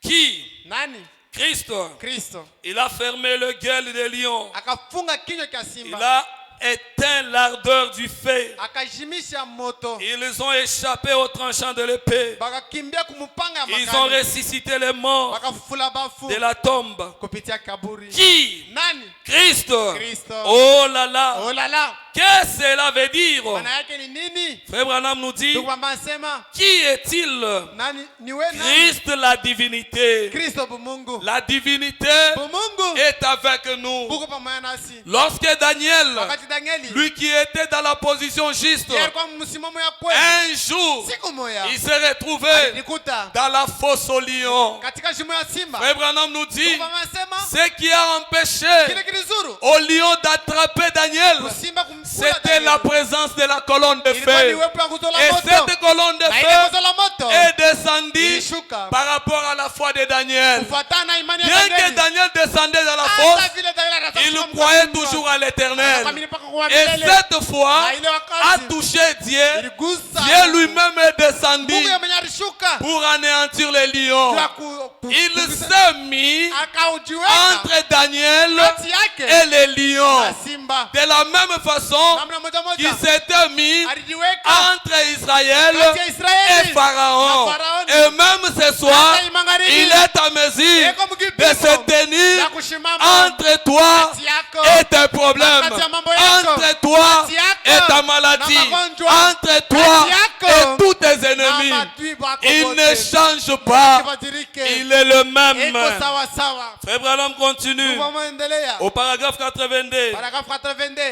qui? Nani? Christ. Kristo. Il a fermé le gueule des lions. Akafunga kinywa cha Il simba. a éteint l'ardeur du feu. Akajimisha moto. Ils ont échappé au tranchant de l'épée. Bakakimbia kumupanga ya Ils ont makali. ressuscité les morts Bakafufula bafu de la tombe. kupitia kaburi. Qui? Nani? Christ. Kristo. Oh là là. Oh la la. Qu'est-ce que cela veut dire? Maana yake ni nini? Frère Branham nous dit, Ndugu mama anasema qui est-il? nani ni wewe nani? Christ, la divinité. Kristo bumungu. La divinité Bumungu est avec nous. buko pamoja nasi. Lorsque Daniel, Wakati Danieli lui qui était dans la position juste, yeye alikuwa msimamo ya kweli. un jour, Siku moja il s'est retrouvé nikuta dans la fosse au lion. katika shimo ya simba. Frère Branham nous dit, Ndugu mama anasema ce qui a empêché kile kilizuru au lion d'attraper Daniel, simba kumkula c'était la présence de la colonne de ilikuwa ni feu. uwepo wa nguzo la Et moto. cette colonne de Na ile feu nguzo la moto est descendue ilishuka par rapport à la foi de Daniel. kufuatana na imani ya Bien que Danieli. Daniel descendait dans la Hata fosse, vile Danieli anataka il kumjua croyait Mungu. toujours à l'éternel. Anaamini mpaka kwa Et milele. cette fois, Na ile a wakati touché Dieu. iligusa Dieu lui-même est descendu Mungu mwenye alishuka pour anéantir les lions. juu Il s'est mis akaujiweka entre Daniel kati yake et les lions. na simba. De la même façon Namna moja qu'il moja s'était mis alijiweka entre Israël kati ya et Israeli Pharaon. na Faraoni. Et même ce soir, Hata magharibi il est à mesure eko mkipimo de se tenir ya kushimama entre toi kati yako et tes problèmes, kati ya mambo yako, entre toi kati yako et ta na maladie, magonjwa, entre toi kati yako et tous tes na ennemis. maadui wako Il wote. ne change pas. Kibadilike. Il est le même. Eko sawa sawa. Frère Branham continue Tunaendelea. au paragraphe 82. Paragrafu 82.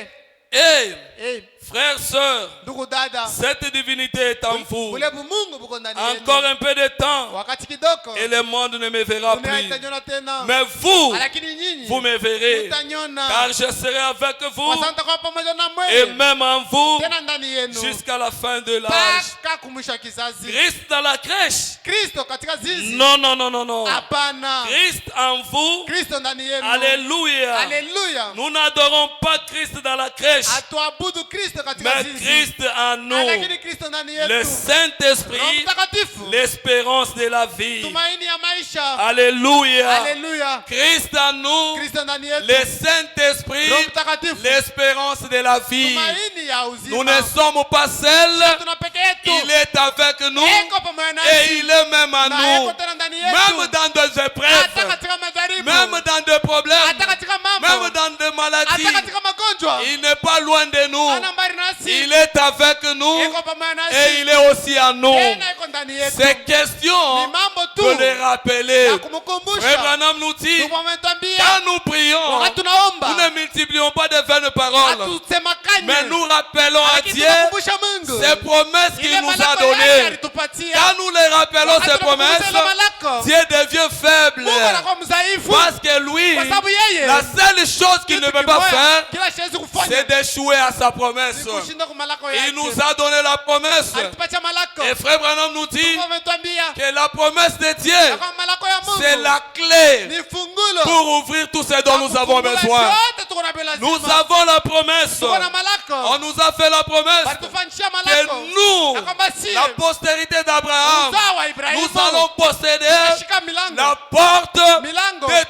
Et frères, sœurs, Ndugu dada, cette divinité est en vous. ule bumungu buko ndani yenu. Encore un peu de temps Wakati kidogo et le monde ne me verra dunia plus. itaniona tena. Mais vous, Lakini nyinyi vous me verrez. mtaniona. Car je serai avec Kwa vous sababu nitakuwa pamoja na et mwenye. même en vous Tena ndani yenu. jusqu'à la fin de l'âge. Mpaka kumwisho wa kizazi. Christ dans la crèche. Kristo katika zizi. Non, non, non, non, non. Hapana. Christ en vous. Kristo ndani yenu. Alléluia. Haleluya. Nous n'adorons pas Christ dans la crèche, Hatuabudu Kristo katika mais zizi. Christ en nous. Lakini Kristo ndani yetu. Le Roho Saint-Esprit, Mtakatifu. l'espérance de la vie. Tumaini ya maisha. Alléluia. Haleluya. Christ en nous, Kristo ndani yetu. le Saint-Esprit, Roho Mtakatifu. l'espérance de la vie. Tumaini ya uzima. Nous ne sommes pas seuls, Tuna peke yetu. il est avec nous Eko pamoja nasi. et il est même en Na nous. eko tena ndani Même yetu. dans des Hata épreuves, katika majaribu. même dans des problèmes, Hata katika mambo. même dans des maladies, Hata katika magonjwa. il n'est pas loin de nous. Ana mbali nasi. Il est avec nous Eko pamoja nasi. et il est aussi en nous. Tena eko ndani yetu. C'est question Ni mambo tu. de les rappeler. Ya Frère kumkumbusha. Branham nous dit, Mungu ametuambia. quand nous prions, Wakati tunaomba. nous ne multiplions pas de vaines paroles, Hatusemakanye. mais nous rappelons à Lakini Dieu tunakumbusha Mungu. ces promesses qu'il Ile nous a malako yake données. alitupatia. Quand nous les rappelons Wakati ces tunakumbusha ile promesses, malako. Dieu devient faible. Mungu anakuwa mdhaifu. Parce que lui, Kwa sababu yeye. la seule chose qu'il ne Kitu peut pas kimoja, faire, kila siwezi kufanya. c'est d'échouer à sa promesse. Ni kushinda kwa malako Il yake. nous a donné la promesse. Alitupatia malako. Et Frère Branham nous dit Mungu ametuambia. que la promesse de Dieu, Kwa malako ya Mungu. c'est la clé Ni fungulo. pour ouvrir tout ce dont nous avons besoin. Yote tuko na lazima. Nous avons la promesse. Tuko na malako. On nous a fait la promesse Balitufanyishia que malako. nous, Na kwamba si la postérité d'Abraham, uzao wa Ibrahimu. nous allons posséder Shika milango. la porte Milango. de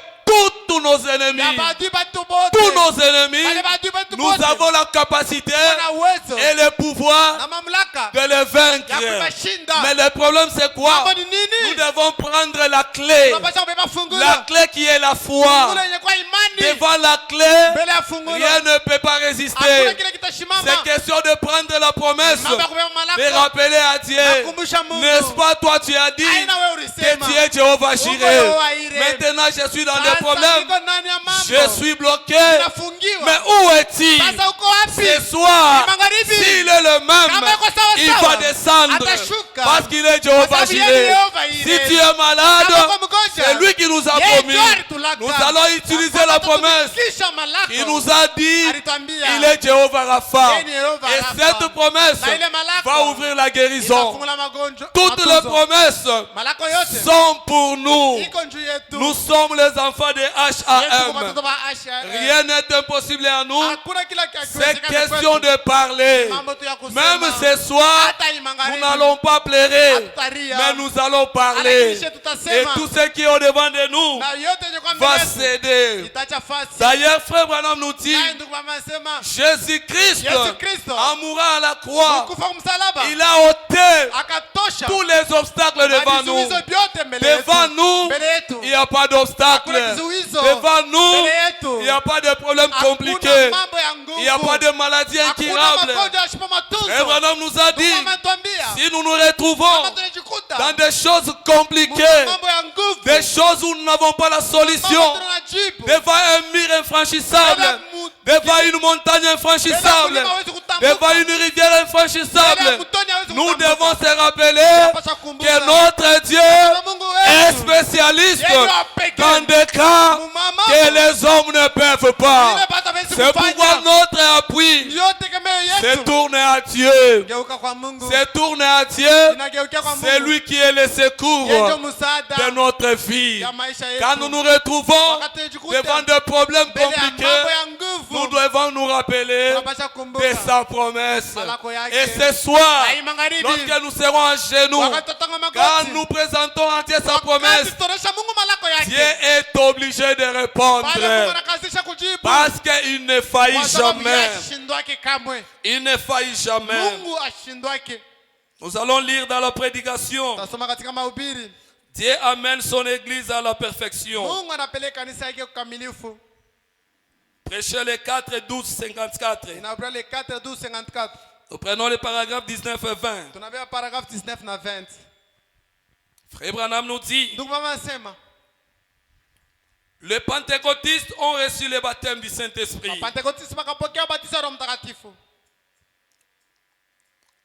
tous nos ennemis. Ya maadui batu bote. Tous nos ennemis, Wale maadui batu nous bote. avons la capacité na uwezo et le pouvoir na mamlaka de les vaincre. ya kubashinda. Mais le problème c'est quoi? Mambo ni nini? Nous devons prendre la clé. Tunapaswa kubeba fungulo. La clé qui est la foi. Fungulo yenye kwa imani. Devant la clé, Mbele ya fungulo. rien ne peut pas Hakuna résister. kile kitashimama. C'est question de prendre la promesse, Mambo ya kubeba de malaka. rappeler à Dieu. Nakumbusha Mungu. N'est-ce pas, toi tu as dit Aina wewe que ulisema. tu es Jéhovah Jireh. Yehova Jireh. Maintenant je suis dans des Sasa problèmes. niko ndani ya mambo. Je suis bloqué. Nafungiwa. Mais où est-il? Sasa uko wapi? Ce soir, Ni magharibi. s'il est le même, Kama yuko sawa il sawa, va descendre. atashuka. Parce qu'il est Jéhovah Kwa sababu yeye Jireh. ni Yehova Jireh. Si tu es malade, Kama uko mgonjwa, c'est lui qui nous a yeye promis. ndio alitulaka. Nous allons utiliser Na la kwamba promesse. tutumikisha malako. Il nous a dit, Alituambia, il est Jéhovah Rapha. yeye ni Yehova Et Rapha. cette promesse Na ile malako va ouvrir la guérison. itafungula magonjwa. Toutes les matunzo. promesses Malako yote sont pour nous. iko juu yetu. Nous sommes les enfants de Yesu kwa HAM. watoto wa Asha. Rien n'est impossible à nous. Hakuna kila kitu C'est kiwezekana question kwetu. de parler. Mambo tu ya kusema. Même ce soir, Hata hii nous magharibi. n'allons pas pleurer, Hatutaria. mais nous allons parler. Lakini tutasema. Et tout ce qui est au devant de nous Na yote yenye kwa va mbele yetu céder. itaacha fasi. D'ailleurs, frère Branham nous dit, Naye ndugu mama anasema Jésus-Christ, Yesu Kristo, en mourant à la croix, kufa kwa msalaba il a ôté akatosha tous les obstacles devant nous. vizuizo vyote mbele yetu. Devant nous, Mbele yetu. il n'y a pas d'obstacle. Hakuna kizuizo. Devant nous, Mbele yetu. il n'y a pas de problème Hakuna compliqué. mambo ya nguvu. Il n'y a pas de maladie Hakuna incurable. magonjwa yasipo matunzo. Frère Branham nous a dit, Ndugu mama anatuambia, si nous nous retrouvons kama tunajikuta dans des choses compliquées, mambo ya nguvu, des choses où nous n'avons pas la mambo solution, tunajibu. devant un mur infranchissable, devant une montagne infranchissable, devant une rivière infranchissable, nous devons se rappeler que notre Dieu est spécialiste dans des cas que les hommes ne peuvent pas. C'est pourquoi notre appui se tourne à Dieu. Geuka kwa Mungu. Se tourne à Dieu. Inageukia kwa Mungu. C'est lui qui est le secours Yeye ndio msaada de notre vie. ya maisha yetu. Quand nous nous retrouvons Wakati tunajikuta devant des problèmes mbele ya compliqués, mambo ya nguvu, nous devons nous rappeler tunapaswa kumbuka de sa promesse. malako yake. Et ce soir, Na hii magharibi, lorsque nous serons à genoux, wakati tutatanga quand magoti, nous présentons en Dieu sa wakati promesse, tutaonesha Mungu malako yake, Dieu est obligé de répondre. pale Mungu anakazisha kujibu. Parce qu'il ne faillit Kwa sababu yeye jamais. ashindwake kamwe. Il ne faillit jamais. Mungu ashindwake. Nous allons lire dans la prédication. Tasoma katika mahubiri. Dieu amène son église à la perfection. Mungu anapeleka kanisa yake kukamilifu. Prêchez les 4, 12, 54. Inaubria le 4 12 54. Nous prenons les paragraphes 19 et 20. Tunabeba paragraphe 19 na 20. Frère Branham nous dit, Ndugu mama anasema, les pentecôtistes ont reçu le baptême du Saint-Esprit. Pentekoste wakapokea ubatizo wa Roho Mtakatifu.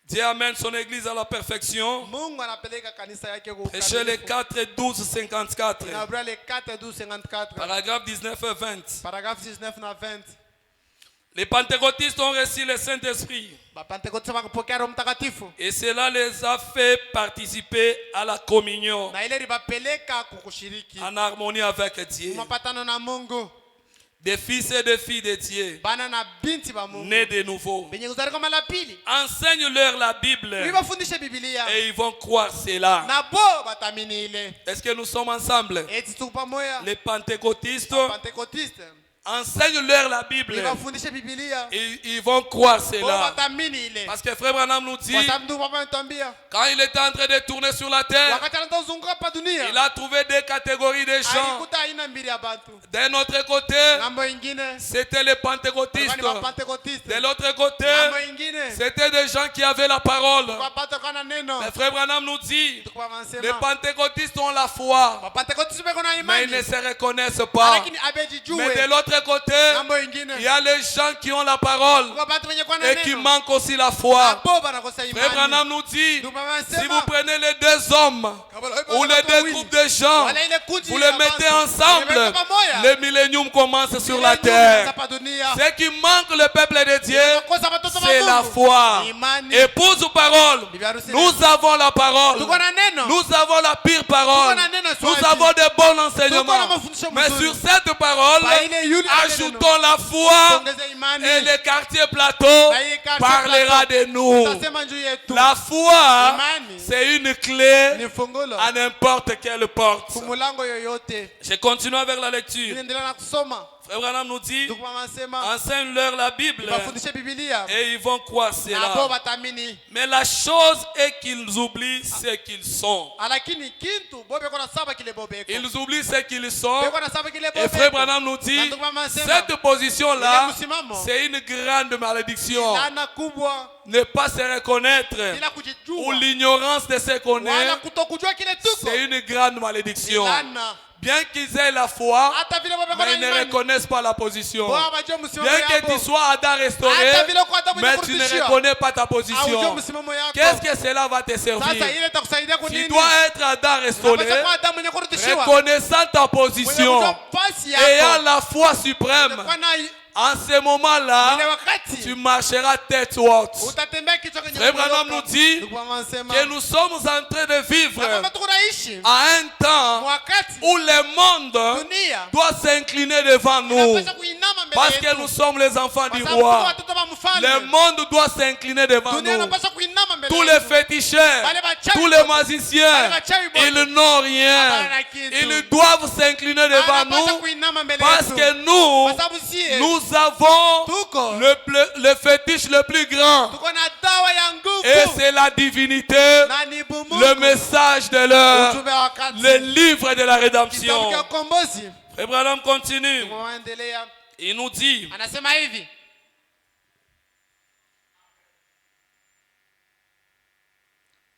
Dieu amène son église à la perfection. Mungu anapeleka kanisa yake Prêchez les 4, 12, 54. Inaubria le 4 12 54. Paragraphe 19 et 20. Paragraphe 19 na 20. Les pentecôtistes ont reçu le Saint-Esprit. Pentekoste wakapokea Roho Mtakatifu. Et cela les a fait participer à la communion Na ile libapeleka kukushiriki en harmonie avec Dieu. mapatano na Mungu. Des fils et des filles de Dieu, Bana na binti ba Mungu. nés de nouveau. Benye kuzalika mara pili. Enseigne-leur la Bible Ulibafundishe Biblia. et ils vont croire cela. Na bo batamini ile. Est-ce que nous sommes ensemble? Eti tuko pamoja. Les pentecôtistes, Pentekoste. enseigne-leur la Bible Ulibafundishe Biblia. et ils vont croire Bo cela. batamini ile. Parce que Frère Branham nous dit, Kwa sababu ndugu mama anatuambia, quand il était en train de tourner sur la terre, wakati anatozunguka hapa dunia, il a trouvé deux catégories de gens. alikuta aina mbili ya bantu. D'un autre côté, Ngambo ingine, c'était les pentecôtistes. walikuwa ni Pentekoste. De l'autre côté, Ngambo ingine, c'était des gens qui avaient la parole. kwa pato kana neno. Mais Frère Branham nous dit, Ndugu mama les anasema, pentecôtistes ont la foi, Pentekoste beko na mais ils imani. ne se reconnaissent pas. Lakini Mais abejijue. de l'autre côté, Ngambo ingine, il y a les gens qui ont la parole kwa bantu wenye kwa na et qui neno. manquent aussi la foi. Abo banakosa Frère imani. Branham nous dit, Ndugu mama si anasema, vous prenez les deux hommes ou les deux groupes de gens, wala ile kundi vous ya les mettez bantu, ensemble, wameweka pamoja. le millénium commence sur la Millennium terre. hapa dunia. Ce qui manque le peuple de Dieu, Kosa watoto wa c'est la Mungu. foi. Imani. Épouse ou parole, Bibi harusi nous avons la parole. Tuko na neno. Nous avons la pire parole. Tuko na neno Nous swati. avons de bons Tuko na enseignements. mafundisho Mais mazuri. sur cette parole, Kwa ile yule Ajoutons la foi Tuongeze imani. et le quartier plateau Na hii quartier parlera plateau de nous. itasema juu yetu. La foi, Imani c'est une clé ni fungulo à n'importe quelle porte. kumulango yoyote. Je continue avec la lecture. Ninaendelea na kusoma. Frère Branham nous dit, Ndugu mama anasema enseigne-leur la Bible bafundishe Biblia et ils vont croire na hapo cela. batamini. Mais la chose est qu'ils oublient ce qu'ils sont. Lakini kintu bobe kona saba kile bobeko. Ils oublient ce qu'ils sont. Beko na saba kile Et Frère bobeko. Branham nous dit, Na ndugu mama anasema cette position-là, ile msimamo c'est une grande malédiction. laana kubwa Ne pas se reconnaître bila ou kujijua l'ignorance de se connaître, wala kutokujua kile tuko. c'est une grande malédiction. Laana. Bien qu'ils aient la foi, Hata vile bobeko mais na ils ne imani. reconnaissent pas la position. Boa bajua msimamo Bien que yako. tu sois Adam restauré, Hata vile kwa Adamu mais tu ne kurudishia. reconnais pas ta Haujua position. msimamo yako. Qu'est-ce que cela va te Sasa servir? ile itakusaidia kwa Tu nini? dois être Adam restauré, Unapaswa kuwa Adamu mwenye kurudishiwa. reconnaissant ta Mwenye position, kujua nafasi ayant yako. la foi suprême. Kwa na En ce moment-là, ile wakati tu marcheras tête haute. utatembea kichwa kwenye Frère Branham nous dit Ndugu mama anasema que nous sommes en train de vivre na kama tunaishi à un temps wakati où le monde dunia doit s'incliner devant nous. inapaswa kuinama mbele Parce que yetu. nous sommes les enfants Kwa du sababu tuko roi. watoto wa mfalme. Le monde doit s'incliner devant Dunia nous. inapaswa kuinama mbele Tous les yetu. féticheurs, Wale wachawi tous les wote, magiciens, wale wachawi wote, ils n'ont rien. hawana kitu. Ils doivent s'incliner devant Anapaswa nous kuinama mbele parce yetu. que nous, Kwa sababu sie nous avons tuko le fétiche le plus grand. tuko na dawa ya nguvu. Et c'est la divinité, Na ni bumungu. le message de l'heure, Ujumbe wa wakati. le livre de la Kitabu rédemption. cha ukombozi. Frère Branham continue. Tunaendelea. Il nous dit, Anasema hivi.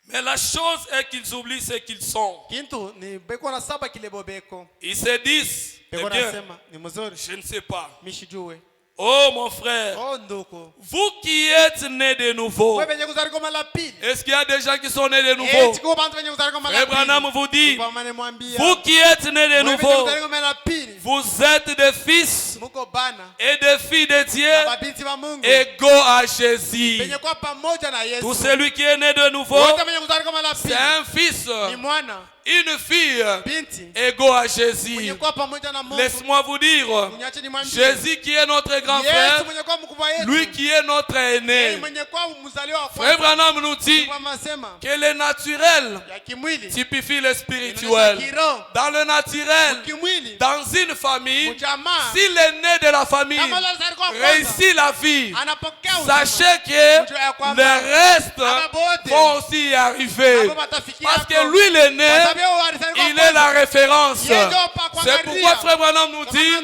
mais la chose est qu'ils oublient ce qu'ils sont. Kintu ni beko na saba kile bobeko. Ils se disent, eh Beko bien, nasema ni mzuri. je ne sais pas. Mishijue. Oh mon frère, Oh ndugu. vous qui êtes nés de nouveau, Wewe benye kuzali kama la pili. est-ce qu'il y a des gens qui sont nés de nouveau? Chiko bantu benye kuzali kama la Frère pili. Branham vous dit, Kwa maana mwambia. vous qui êtes nés de Wewe benye nouveau, kuzali kama la pili. vous êtes des fils Muko bana. et des filles de Dieu Na mabinti wa Mungu. égaux à Jésus. Benye kwa pamoja na Yesu. Tout celui qui est né de nouveau, Wote benye kuzali kama la c'est pili. un fils, Ni mwana. une fille Binti. égaux à Mwenye Jésus. kwa pamoja na Mungu. Laisse-moi vous dire, Mnyache nimwambie. Jésus qui est notre grand Yesu frère, mwenye kwa mkubwa yetu. lui qui est notre Yeye aîné. mwenye kwa mzaliwa wa Frère kwanza. Branham nous dit Kwa masema que le naturel ya kimwili. typifie le Inaonyesha spirituel. kiroho. Dans le naturel, Kimwili. dans une famille, Mjamaa. si l'aîné de la famille Kama lazari kwa kwanza. réussit la vie, Anapokea uzima. sachez que Mjua ya kwamba le reste aba bote vont aussi y arriver. Abo batafikia Parce que hapo. lui, l'aîné, Kwa sababu yeye alizaliwa kwa il est la kwanza. référence. Yeye ndio pa kuangalia. C'est pourquoi Frère Branham nous dit,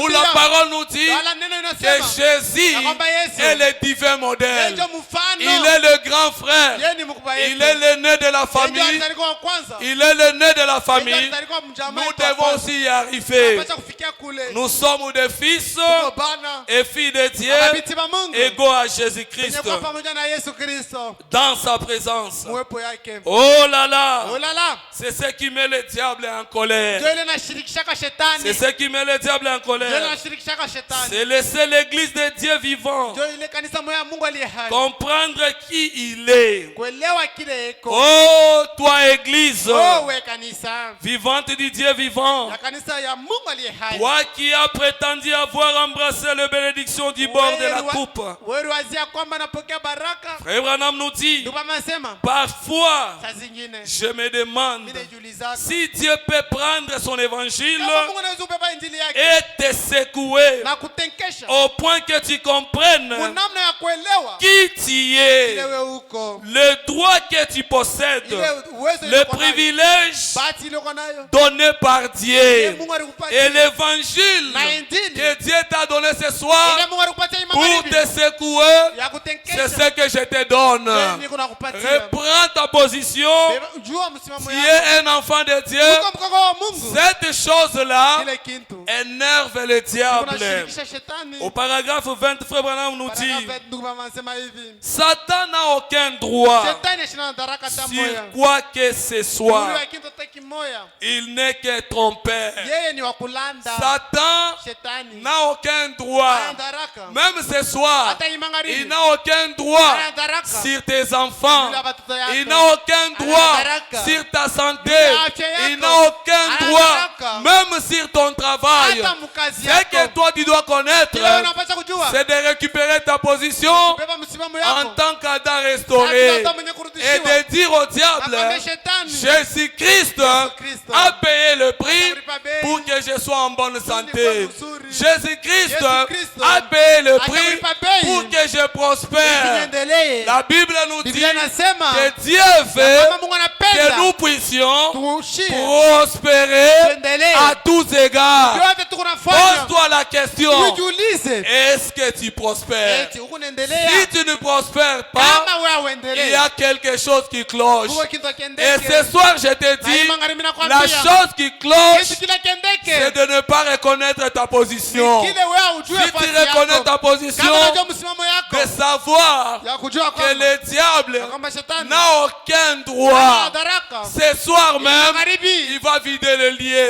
ou la parole nous dit, Wala neno que inasema. Jésus Ya kwamba Yesu. est le divin Yeye modèle. ndio mfano. Il est le grand frère. Yeye ni mkubwa yetu. Il est l'aîné de la Yeye ndio famille. alizaliwa wa kwanza. Il est l'aîné de la Yeye ndio famille. alizaliwa mjamaa Nous yetu wa devons kwanza. aussi y arriver. Tunapaswa kufikia kule. Nous sommes des fils Tuko bana. et filles de Dieu Mabinti wa Mungu. égaux à Benye Jésus-Christ kwa pamoja na Yesu Kristo. dans sa présence. Mwepo yake. Oh là là, Oh là là. c'est ce qui met le diable en colère. Ndio ile nashirikishaka shetani. C'est ce qui met le diable en Ndio ile colère. nashirikishaka shetani. C'est laisser l'église de Dieu vivant Ndio ile kanisa moja ya Mungu aliye hai. comprendre qui il est. Kuelewa kile eko. Oh, toi église, Wewe kanisa. vivante du Dieu vivant, Ya kanisa ya Mungu aliye hai. toi qui as prétendu avoir embrassé la bénédiction du bord de la coupe. Wewe wazia kwamba napokea baraka. Frère Branham nous dit, Ndio mama anasema. parfois, Saa zingine je me demande mimi najiuliza si Dieu peut prendre son évangile kama Mungu anaweza kubeba injili yake et te secouer na kutenkesha au point que tu comprennes kwa namna ya kuelewa qui tu es, ile wewe uko le droit que tu possèdes, ile uwezo le ile uko nayo. privilège Bahati ile uko nayo donné par ile Dieu Mungu alikupatia et l'évangile na injili que Dieu t'a donné ce soir ile Mungu alikupatia hii pour magharibi te secouer, ya c'est kutenkesha ce que je te donne. Wewe niko nakupatia Reprends ta position. Beba- jua msimamo Tu yako es un enfant de Dieu. uko mkogo wa Mungu Cette chose-là ile kintu énerve le diable. unashirikisha shetani Au paragraphe 20, Frère Branham nous dit, Paragraphe, ndugu mama anasema hivi Satan n'a aucun droit shetani ashina daraka ta moya sur quoi que ce Ule soit. wa kintu taki moya Il n'est que trompeur. yeye ni wa kulanda Satan shetani n'a aucun droit. ana daraka Même ce soir, hata hii magharibi il n'a aucun droit ana daraka sur tes enfants. Yule watoto yako. Il n'a aucun droit Anadaraka. sur ta santé. Yule afya yako. Il n'a aucun droit Anadaraka. même sur ton travail. Hata mkazi kazi Ce yako. que toi tu dois connaître, Kile wewe unapaswa kujua. c'est de récupérer ta position Kubeba msimamo en yako. tant qu'Adam restauré Adam mwenye et kurudishiwa. de dire au diable, Akwambie shetani. Jésus-Christ Kristo a payé le prix Atalipa bei. pour que je sois en bonne santé. mzuri. Jésus-Christ Kristo a payé le prix atalipa bei. pour que je prospère. Niendelee. La Bible nous dit Biblia inasema que Dieu veut kama Mungu que anapenda nous puissions tuushie prospérer tuendelee. à tous égards. Yote tunafanya. Pose-toi la question, Tujiulize. est-ce que tu prospères? Eti huku naendelea. Si tu ne prospères pas, Kama wewe il y uendelee. a quelque chose qui cloche. Kuwe kitu Et kiendeke. ce soir, je te Na hii dis, magharibi la nakwambia. chose qui cloche, Kitu kile kiendeke. c'est de ne pas reconnaître ta position. Kile wewe ujue Si tu fasi reconnais yako. ta position, Kama unajua msimamo yako. de savoir Ya kujua que kwamba le diable kwamba shetani n'a aucun hana droit. madaraka. Ce soir même, Magharibi. il va vider le lieu.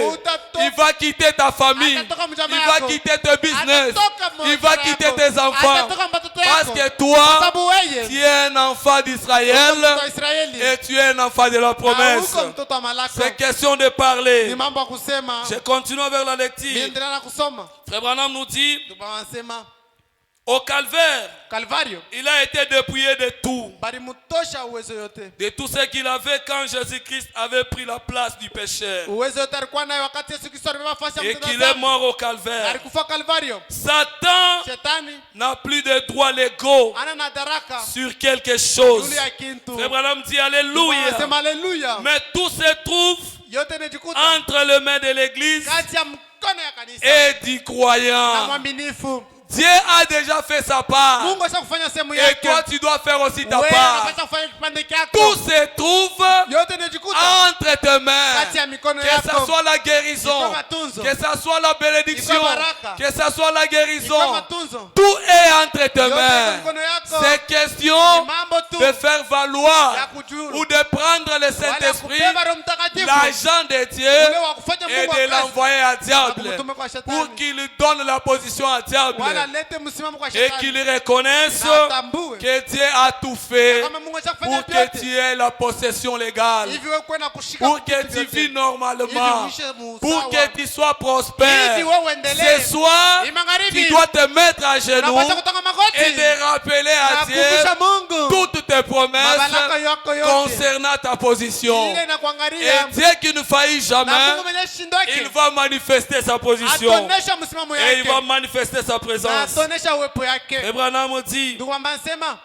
Il va quitter ta famille. Atatoka mjamaa Il va yako. quitter tes business. Atatoka Il va mjama quitter yako. tes enfants. Atatoka mtoto Parce yako. que toi, Sababu wewe tu es un enfant d'Israël mtoto wa Israeli. et tu es un enfant de la Na promesse. huko mtoto wa Malako. C'est question de Ni parler. mambo ya kusema. Je continue avec la lecture. Niendelea na kusoma. Frère Branham nous dit, Ndio wanasema au calvaire, Calvario il a été dépouillé de tout. balimtosha uwezo yote. De tout ce qu'il avait quand Jésus-Christ avait pris la place du pécheur. Uwezo yote alikuwa nayo wakati Yesu Kristo alibeba nafasi ya Et mtenda qu'il est dhambi. mort au calvaire. Alikufa Calvario. Satan Shetani n'a plus de droits légaux ana madaraka sur quelque chose. juu ya kintu. Frère Branham dit Alléluia. Wanasema haleluya. Mais tout se trouve Yote inajikuta entre les mains de l'église kati ya mkono ya kanisa et du na croyant. mwaminifu. Dieu a déjà fait sa part. Mungu asha kufanya sehemu Et yake. toi, tu dois faire aussi ta Wewe part. unapaswa kufanya kipande chako. Tout se trouve Yote inajikuta entre tes mains. kati ya mikono Que ça yako. soit la guérison, Iko matunzo. que ça soit la bénédiction, Iko baraka. que ça soit la Iko guérison. matunzo. Tout est entre tes Yote iko mains. mikono yako. C'est question Ni mambo tu de faire valoir ya kujuru. ou de prendre le Wala Saint-Esprit, kubeba Roho Mtakatifu. l'argent de Dieu, Ule wa kufanya et Mungu de akazi. l'envoyer à Na diable kumtume kwa shetani. pour qu'il donne la position à diable Wala lete msimamo kwa et shetani. qu'il reconnaisse Na atambue. que Dieu a tout fait Kama Mungu ashafanya pour que vyote. tu aies la possession légale, Hivi wewe kwenda kushika pour que vitu tu vyote. vis normalement, Hivi uishe musawa. pour que tu sois prospère. Hivi wewe uendelee. Ce soir, Hii magharibi. tu dois te mettre à genoux Unapaswa kutoka magoti. et de rappeler à Na Dieu kukumbusha Mungu. toutes tes promesses Mabaraka yako yote. concernant ta position. Ile na Et kuangalia. Dieu qui ne faillit Na jamais, Mungu mwenye shindoki. il va manifester sa position. Atonesha msimamo Et yake. il va manifester sa Na présence. atonesha uwepo yake. Abraham dit, Ndugu ambaye anasema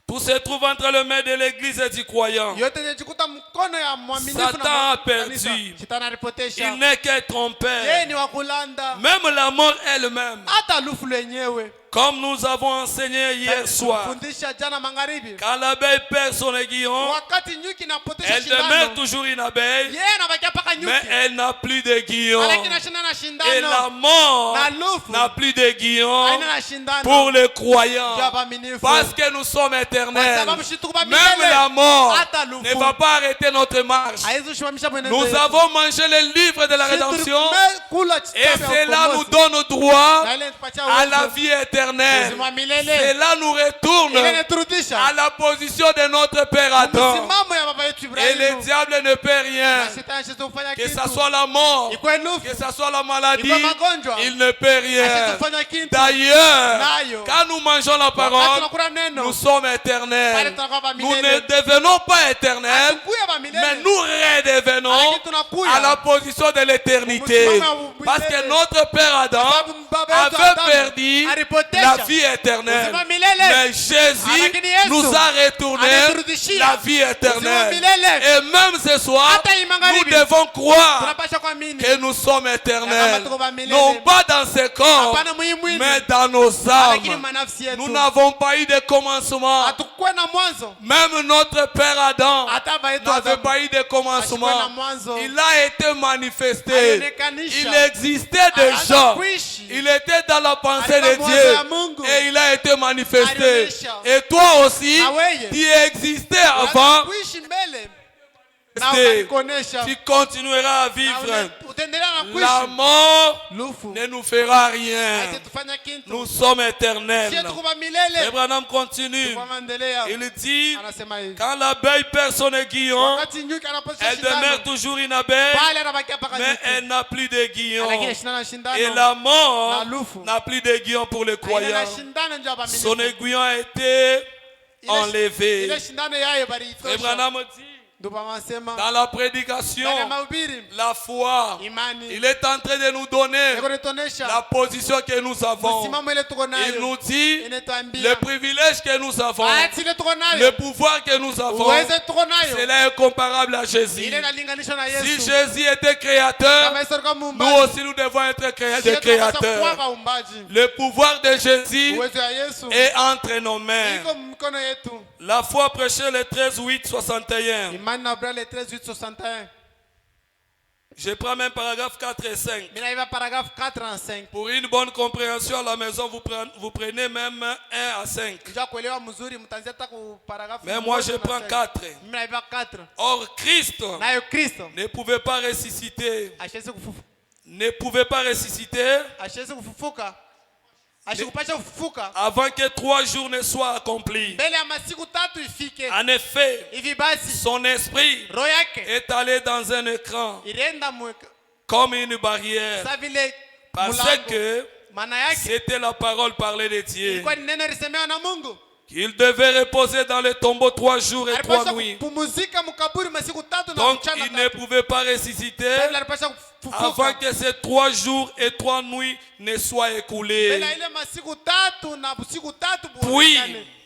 tout se trouve entre les mains de l'église et du croyant. yote inajikuta mkono ya mwaminifu Satan a perdu. kanisa. Shetani alipotesha. Il n'est qu'un Yeye trompeur. ni wa kulanda. Même la mort elle-même, Hata lufu lenyewe. comme nous avons enseigné hier soir, Fundisha jana magharibi. quand l'abeille perd son aiguillon, Wakati nyuki inapotesha elle demeure shindano. toujours une abeille, Yeye anabakia paka mais nyuki. elle n'a plus d'aiguillon. Lakini anashinda na Et la shindano. mort Na lufu. n'a plus d'aiguillon Haina na shindano. pour les Juu ya croyants. waaminifu. Parce que nous sommes Kwa éternels. sababu shi tuko ba Même milele. la mort Hata lufu. ne va pas arrêter notre marche. Haiwezi kusimamisha mwenendo Nous wetu. avons mangé le livre de la Shi rédemption tumekula et kitabu ya cela nous ukombozi. donne droit Na ile inatupatia à la uwezo. vie éternelle. Uzima wa milele. Cela nous retourne Ile inaturudisha. à la position de notre Père Adam. Msimamo ya baba yetu Et le Ibrahimu. diable ne peut rien. Na shetani hawezi kufanya Que kitu. ça soit la mort, Ikuwe lufu. que ça soit la maladie, Ikuwe magonjwa. il ne peut rien. Hawezi kufanya kitu. D'ailleurs, Nayo. quand nous mangeons la Wakati parole, tunakula neno. nous sommes Pale éternels. tunakuwa ba Nous ne milele. devenons pas éternels, Hatukuya ba milele. mais nous redevenons Lakini tunakuya. à la position de l'éternité. Msimamo wa Parce que milele. notre Père Adam Sababu baba yetu avait Adamu perdu alipotesha la vie éternelle. uzima milele. Mais Jésus Lakini Yesu nous a retourné ameturudishia la vie uzima éternelle. milele. Et même ce soir, Hata hii nous magharibi. devons croire Tunapaswa kuamini. que nous sommes Ya éternels. kama tuko ba milele. Non pas dans ce corps, Hapana mwili. mais dans nos Lakini âmes. manafsi yetu. Nous n'avons pas eu de commencement. Hatukuwa na mwanzo. Même notre Père Adam Hata baba yetu n'avait Adamu. pas eu de Asikuwe na commencement. mwanzo. Il a été manifesté. Alionekanisha. Il existait déjà. Anaanza kuishi. Il était dans la pensée Alikuwa de mwanzo Dieu. ya Mungu. Et il a été manifesté. Alionyesha. Et toi aussi, Na wewe. tu existais avant Kuishi mbele. na ukanikonesha tu continueras à na vivre. utaendelea na La kuishi. mort Lufu ne nous fera rien. haitafanya kitu. Nous sommes Sisi éternels. tuko wa milele. Abraham continue. Tunaendelea. Il dit, Anasema hivi. quand l'abeille perd son aiguillon, Wakati nyuki anaposha elle demeure shindano, toujours une abeille, pale anabakia paka mais nyuki. elle n'a plus d'aiguillon. Lakini shindano shindano. Et la mort Na lufu. n'a plus d'aiguillon pour les Haina croyants. shindano ndio hapa Son mimi. aiguillon a été enlevé. Ile shindano yayo bali itosha. Abraham dit, Ndio wanasema dans la prédication, ndani ya mahubiri la foi, imani il est en train de nous donner iko nitonesha la position que nous avons. msimamo ile tuko Il nayo. nous dit Inatuambia le privilège que nous avons, ati ile tuko le nayo. pouvoir que nous avons. Uweze tuko nayo. Cela est comparable à Jésus. Ile inalinganishwa na Si Yesu. Jésus était créateur, Kama Yesu alikuwa nous muumbaji. aussi nous devons être des créateurs. Kwa uumbaji. Le pouvoir de Jésus Uwezo wa Yesu est entre nos mains. iko mkono yetu. La foi prêchée le 13-8-61. Imani na Biblia 13:8-61. Je prends même paragraphe 4 et 5. Mimi naiva paragraphe 4 en 5. Pour une bonne compréhension à la maison, vous prenez même 1 à 5. Njoo kuelewa mzuri mtaanzia hata ku paragraphe. Mais moi je prends 4. Mimi naiva 4. Or Christ Nayo Kristo ne pouvait pas ressusciter. ashese kufufuka. Ne pouvait pas ressusciter Ashese kufufuka. Ashikupasha kufufuka. avant que 3 jours ne soient accomplis. Mbele ya masiku 3 ifike. En effet, Hivi basi son esprit roho yake est allé dans un écran ilienda mweka comme une barrière. sa vile Parce mulango. que Maana yake c'était la parole parlée de Dieu. ilikuwa ni neno lisemewa na Mungu. Qu'il devait reposer dans le tombeau 3 jours et 3 Alipasha nuits. kupumzika mkaburi masiku 3 na Donc mchana il ne 3. pouvait pas ressusciter Sasa alipasha avant kufufuka. que ces 3 jours et 3 nuits ne soient écoulés. Bila ile masiku 3 na usiku 3 Puis,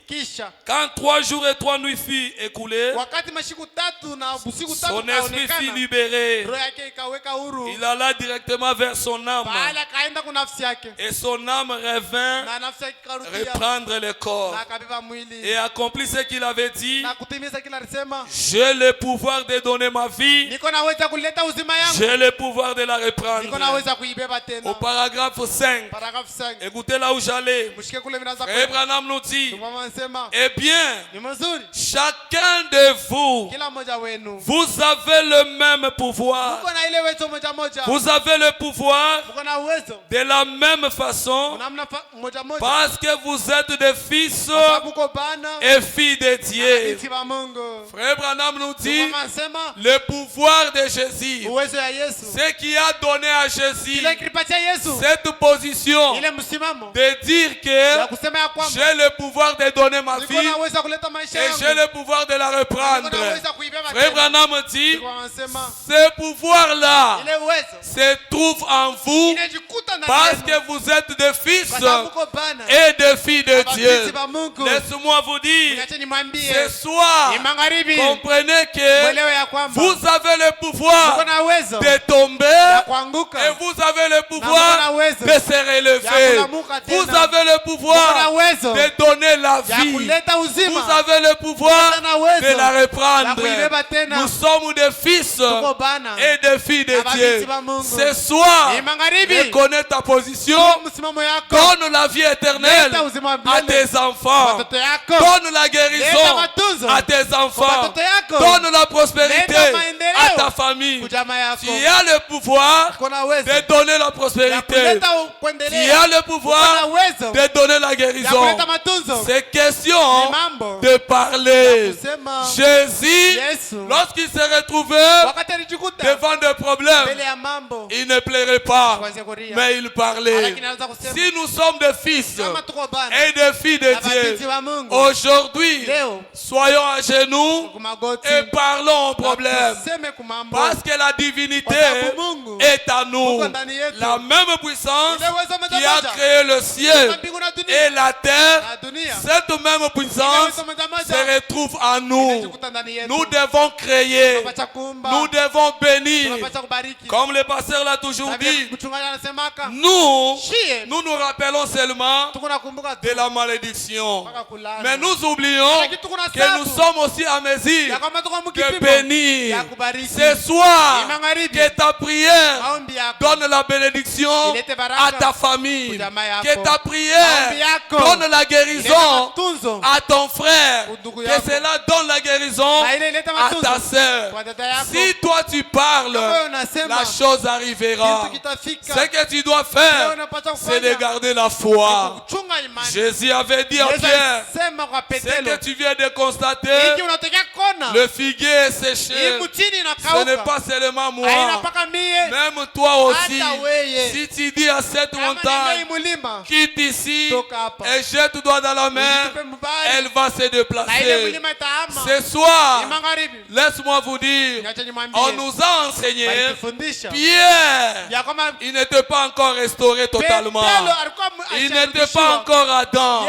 kisha quand 3 jours et 3 nuits furent écoulés, wakati masiku 3 na usiku 3 son esprit fut libéré. roho yake ikaweka huru. Il alla directement vers son âme. Baada akaenda kwa nafsi yake. Et son âme revint Na nafsi yake ikarudia. reprendre le corps. Na akabeba mwili. Et accomplit ce qu'il avait dit. Na kutimiza kila alisema. J'ai le pouvoir de donner ma vie. Niko naweza kuleta uzima yangu. J'ai le pouvoir de la Niko reprendre. naweza kuibeba tena. Au paragraphe 5. Paragraphe 5. Écoutez là où j'allais. Mshike kule vinaanza Abraham nous dit, Ndio wanasema eh bien, ni mzuri. chacun de vous, Kila mmoja wenu. vous avez le même pouvoir. Mko na ile uwezo moja moja. Vous avez le pouvoir Mko na uwezo. de la même façon Namna moja moja. parce que vous êtes des fils Sababu ko bana. et filles de Dieu. Binti wa Mungu. Frère Branham nous dit, Ndio wanasema le pouvoir de Jésus, uwezo ya Yesu. ce qui a donné à Jésus Ile kilipatia Yesu. cette position Ile msimamo. de dire Ya que kusema ya kwamba j'ai le pouvoir de donner ma niko vie naweza kuleta maisha et yangu. j'ai le pouvoir de la reprendre. Niko naweza kuibeba Frère tena. Branham dit, Ndio wanasema ce pouvoir-là ile uwezo se trouve en vous inajikuta ndani parce yenu. que vous êtes des fils Kwa sababu ko bana. et des filles de Dieu. Binti wa Mungu. Laisse-moi vous dire, Niache nimwambie. ce soir, Ni magharibi. comprenez que Mwelewe ya kwamba vous avez le pouvoir uko na uwezo de ya tomber kuanguka. et vous avez le Na pouvoir mko na uwezo de se relever. ya kuamuka tena. Vous avez le Uko na pouvoir uwezo de donner la ya vie. kuleta uzima. Vous avez le pouvoir Uko na uwezo de la ya reprendre. kuibeba tena. Nous sommes des fils Tuko bana. et des filles de Ababinti Dieu. ba Mungu. Ce soir, Ni magharibi. reconnais ta position. Msimamo yako. Donne la vie éternelle Leta uzima wa à milele. tes enfants. Watoto yako. Donne la Leta guérison matunzo. à tes enfants. Watoto yako. Donne la prospérité Leta maendeleo. à ta famille. Kujama yako. Tu as le pouvoir Uko na uwezo de donner la ya prospérité. kuleta Tu kuendelea. as le Uko na pouvoir uwezo de donner la ya guérison. kuleta matunzo. C'est question Ni mambo de parler. kusema Jésus, Yesu lorsqu'il s'est retrouvé wakati alijikuta devant des problèmes, mbele ya mambo il ne plairait pas, Kwanza kulia. mais il parlait. Lakini anaweza kusema Si nous sommes des fils kama tuko bana et des filles de na mabinti Dieu, wa Mungu aujourd'hui, leo soyons à genoux kumagoti et parlons aux problèmes. tuseme kumambo Parce que la divinité Kwa sababu Mungu est à nous. Mungu ndani yetu. La même puissance Ile uwezo moja qui a moja. créé le ciel Na mbingu na dunia et la terre, na dunia cette même puissance Ile uwezo moja moja. se retrouve en nous. inajikuta ndani yetu. Nous devons créer, Tunapaswa kuumba. nous devons bénir. Tunapaswa kubariki. Comme le pasteur l'a toujours Na vile dit, mchungaji anasemaka nous Shie. nous rappelons seulement tuko nakumbuka tu de la malédiction. mpaka kulala. Mais nous oublions Lakini tuko na que sababu. nous sommes aussi à mesure Ya kwamba tuko de mkipimo bénir. ya kubariki. Ce soir, Ni magharibi. que ta prière Maombi yako donne la bénédiction Ilete baraka à ta famille. kwa jamaa yako. Que ta prière maombi yako donne la guérison matunzo à ton frère, Ndugu que yako. cela donne la guérison na ile ileta à matunzo ta sœur. kwa dada yako. Si toi tu parles, Kama wewe unasema, la chose arrivera. kitu kitafika. Ce que tu dois Wewe faire, unapaswa c'est de kufanya garder la foi. kuchunga imani. Jésus avait dit à Yesu Pierre, alisema kwa ce Petero, que tu viens de constater, hiki unatokea kona le figuier est séché. hii mtini Ce n'est inakauka pas seulement moi, haina mpaka mie même toi aussi. hata weye. Si tu dis à cette Kama montagne, ni mulima quitte ici toka hapa et jette-toi dans la mer, Ujitupe mbali, elle va se na ile déplacer. mulima itaama Ce soir, ni magharibi. laisse-moi vous dire, Niache nimwambie, on nous a enseigné, walitufundisha Pierre, ya kwamba il n'était pas encore restauré totalement. Petero alikuwa Il n'était pas encore Adam.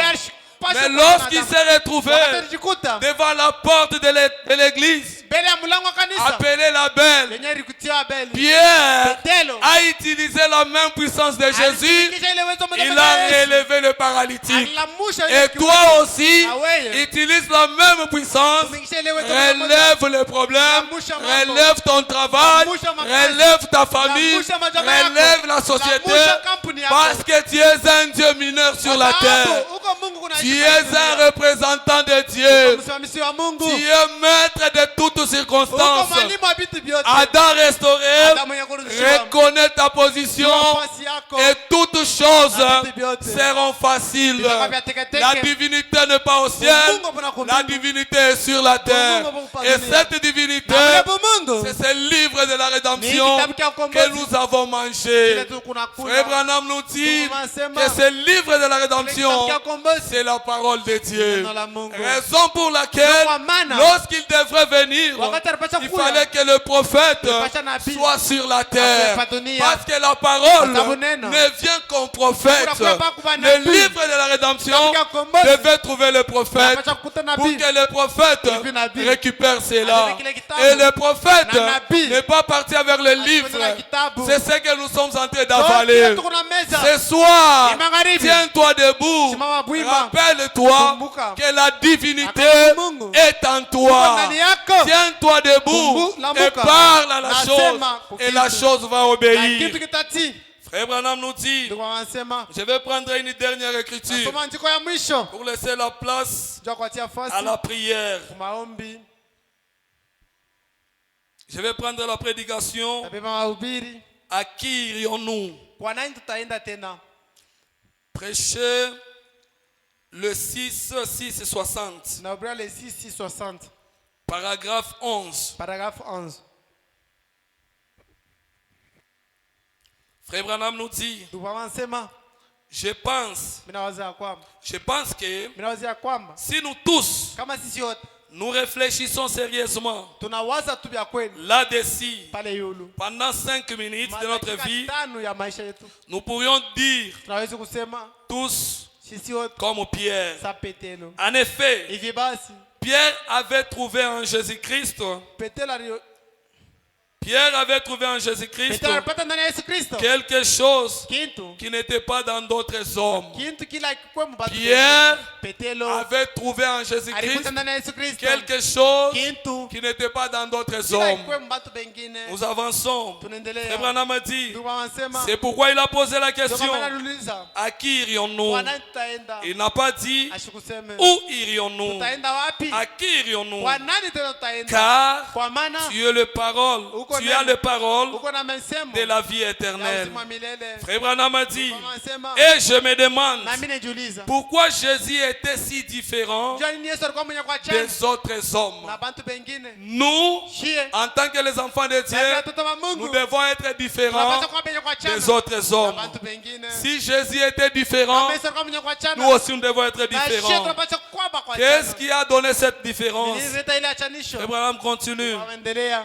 Mais lorsqu'il s'est retrouvé alijikuta devant la porte de l'église, mbele ya mlango wa kanisa appelé la belle, yenye ilikutia Abeli, Pierre Petero a utilisé la même puissance de Jésus. alitumikisha ile uwezo moja Il moja a ya Yesu. relevé le paralytique. Alilamusha Et ile toi kiwete. aussi, Na wewe, utilise la même puissance. tumikisha ile uwezo moja moja. Relève le problème. Relève ton travail. Relève ta famille. Relève la société. Parce que tu es un Dieu mineur sur la terre. Huko Mungu kuna Tu es un représentant de Dieu. msimamizi wa Mungu. Tu es maître de toutes Huko circonstances. mwalimu wa vitu vyote. Adam restauré, Adamu mwenye kurudishiwa. reconnais ta position Nafasi yako. et toutes choses Na vitu vyote. seront faciles. Vitakuwa vya teketeke. La divinité n'est pas au ciel, Mungu kuna kumbingu. la divinité est sur la terre. Mungu kuna Et kudunia. cette divinité, Na Mungu Mungu. c'est ce livre de la rédemption Ni kitabu cha ukombozi. que nous avons mangé. Kile tu kuna kula. Frère Branham nous dit Mungu anasema. que ce livre de la Kile rédemption, kitabu cha ukombozi. c'est la parole de Dieu. Neno la Mungu. Raison pour laquelle, Kwa maana, lorsqu'il devrait venir, wakati alipaswa il kuja, fallait que le prophète alipaswa nabii soit sur la terre. hapa dunia. Parce que la parole Kwa sababu neno ne vient qu'au prophète. Kuna kuwa Le nabii. livre de la rédemption Kitabu cha ukombozi. devait trouver le prophète Alipaswa kukuta pour nabii. que le prophète Hivi nabii. récupère cela. Alibebe kile kitabu. Et le prophète Na nabii. n'est pas parti avec le livre. kile kitabu. C'est ce que nous sommes en train Kile d'avaler. tuko na meza. Ce soir, Ni magharibi. tiens-toi debout. Simama bwima. Rappelle-toi Kumbuka. que la divinité Akili Mungu. est en toi. ndani yako. Tiens-toi debout et parle à la chose. Nasema Et la chose va Na kitu obéir. kitati. Frère Branham nous dit, Ndio wanasema. je vais prendre une dernière écriture Soma andiko ya mwisho. pour laisser la place Ndio kuatia à fasi. la prière. Maombi. Je vais prendre la prédication. Tabeba mahubiri. À qui irions-nous? Kwa nani tutaenda tena? Prêcher le 6:60. Naubria le 6:60. Paragraphe 11. Paragraphe 11. Frère Branham nous dit, Ndio wanasema. je pense que Minawazia kwamba si nous tous, kama sisi wote nous réfléchissons sérieusement tunawaza tu vya kweli là-dessus, pale yulu pendant 5 minutes de notre Madakika vie, tano ya maisha yetu nous pourrions dire tunaweza kusema tous sisi wote comme Pierre. sa Petelo. En effet, Hivi basi Pierre avait trouvé en Jésus-Christ, Pierre avait trouvé en Jésus-Christ Petelo alipata ndani ya Yesu Kristo quelque chose kintu qui n'était pas dans d'autres hommes. kila kikuwe mbatu. Pierre Petelo avait trouvé en alikuta Jésus-Christ ndani ya Yesu Kristo quelque chose kintu qui n'était pas dans d'autres kila hommes. kikuwe mbatu bengine. Nous avançons. Tunaendelea. Abraham a dit, Ndio wanasema c'est pourquoi il a posé la ndio question, kama anauliza à qui irions-nous? kwa nani tutaenda? Il n'a pas dit, Ashikuseme où irions-nous? tutaenda wapi? À qui irions-nous? Kwa nani tena tutaenda? Car Kwa maana tu es le parole, Uko tu as neno. le parole uko na msemo de la vie ya éternelle. uzima milele. Frère Branham a dit, Ndio wanasema et je me demande, na mimi najiuliza pourquoi Jésus était si différent njoo ni Yesu alikuwa mwenye kuachana des autres hommes? na bantu bengine. Nous, Shie en tant que les enfants de Dieu, na watoto wa nous Mungu devons être différents tunapaswa kuwa mwenye kuachana des autres na hommes. bantu bengine. Si Jésus était différent, Kama Yesu alikuwa mwenye kuachana nous aussi nous devons être na shie différents. tunapaswa kuwa kwa Qu'est-ce qui a donné cette différence? Nilileta ile achanisho. Abraham continue. Waendelea.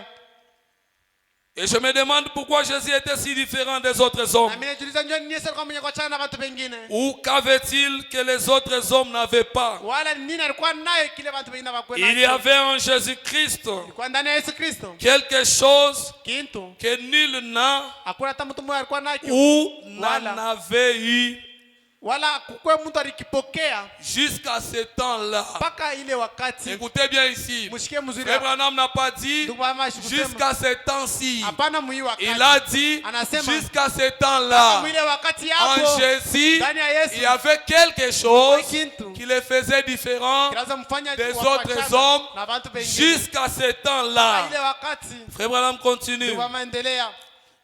Et je me demande pourquoi Jésus était si différent des autres hommes. Na mimi najiuliza njoo ni Yesu alikuwa mwenye kuachana na bantu bengine. Ou qu'avait-il que les autres hommes n'avaient pas? Wala nini alikuwa naye kile bantu bengine hawakuwa Il y avait en Jésus-Christ Kwa ndani ya Yesu Kristo quelque chose kintu que nul n'a hakuna hata mtu mmoja alikuwa nacho ou Wala. n'en avait eu wala kukwe mtu alikipokea jusqu'à ce temps-là. mpaka ile wakati. Écoutez bien ici. Mshike mzuri. Frère Branham n'a pas dit jusqu'à ce temps-ci. Hapana mwi wakati. Il a dit Anasema, jusqu'à ce temps-là. mwile wakati En hapo. Jésus, Ndani ya Yesu. il y avait quelque chose Kintu. qui les faisait différents Kiraza mfanya des wapachana autres hommes na watu wengine. jusqu'à ce temps-là. Ile wakati. Frère Branham continue. Ndio maendelea.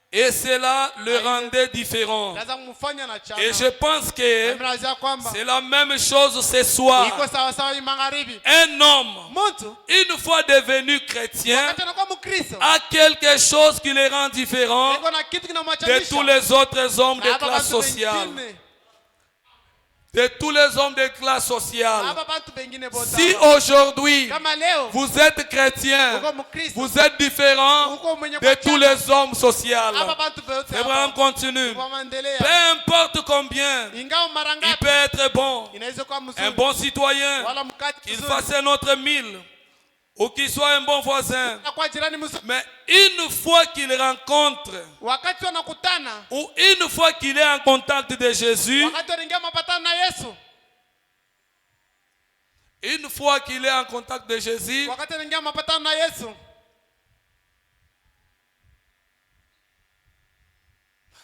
Et cela le rendait différent. Kiraza mfanya na chama. Et je pense que Mnaanza kwamba c'est la même chose ce soir. iko sawa sawa magharibi. Un homme, Mtu une fois devenu chrétien, wakati anakuwa Mkristo. a quelque chose qui le rend différent Iko na kitu de kinamwachanisha. tous les autres hommes de Na hapa classe watu sociale. wengine. De tous les hommes de classe sociale. Hapa watu wengine bota. Si aujourd'hui Kama leo vous êtes chrétien, uko Mkristo. vous êtes différent Uko mwenye de tous les hommes sociaux. Hapa watu wote. Abraham continue. Kwa maendeleo. Peu importe combien, Ingawa mara il ngapi peut être bon, inaweza kuwa un mzuri. bon citoyen, Wala mkati qu'il mzuri. fasse un autre mille, ou qu'il soit un bon voisin. Na kwa jirani mzuri. Mais une fois qu'il rencontre, Wakati wanakutana, ou une fois qu'il est en contact de Jésus, wakati wanaingia mapatano na Yesu, une fois qu'il est en contact de Jésus, wakati wanaingia mapatano na Yesu,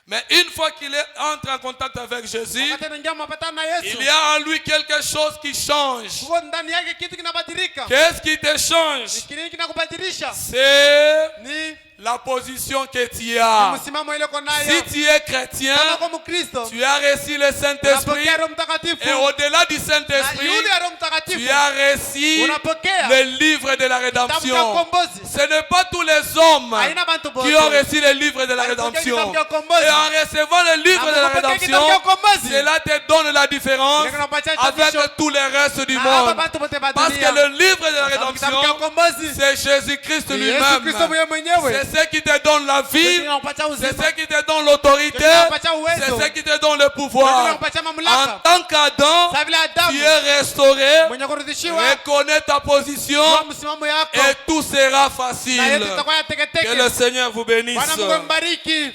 mais une fois qu'il entre en contact avec Jésus, wakati wanaingia mapatano na Yesu, il y a en lui quelque chose qui change. kuko ndani yake kitu kinabadilika. Qu'est-ce qui te change? Kile kinakubadilisha C'est ni la position que tu as. msimamo ile uko nayo. Si tu es chrétien, Kama kwa Mkristo, tu as reçu le Saint-Esprit, unapokea Roho Mtakatifu. et au-delà du Na Saint-Esprit, yule ya Roho tu Mtakatifu as reçu unapokea le livre de la kitabu cha rédemption. ukombozi. Ce n'est pas tous les hommes Haina bantu bote. qui ont reçu le livre de la Wanapokea rédemption. kitabu cha ukombozi. Et en recevant le livre Na de la mnapokea rédemption, kitabu cha ukombozi. cela te donne la différence Ile kinapatia avec chapisho. tous les restes du Na hapa monde. bantu bote ba Parce que dunia. le livre de la Kitabu cha rédemption, ukombozi. c'est Jésus-Christ Yesu lui-même. Kristo mwenyewe. C'est ce qui te donne la vie, Kinakupatia c'est uzima. ce qui te donne l'autorité, Kinakupatia uwezo. c'est ce qui te donne le pouvoir. Kinakupatia En mamlaka. tant qu'Adam, Sasa vile tu Adamu es restauré, mwenye kurudishiwa reconnais ta position kwa msimamo yako et tout sera na yote facile. itakuwa ya Que teketeke. le Seigneur vous bénisse. Bwana Mungu mbariki.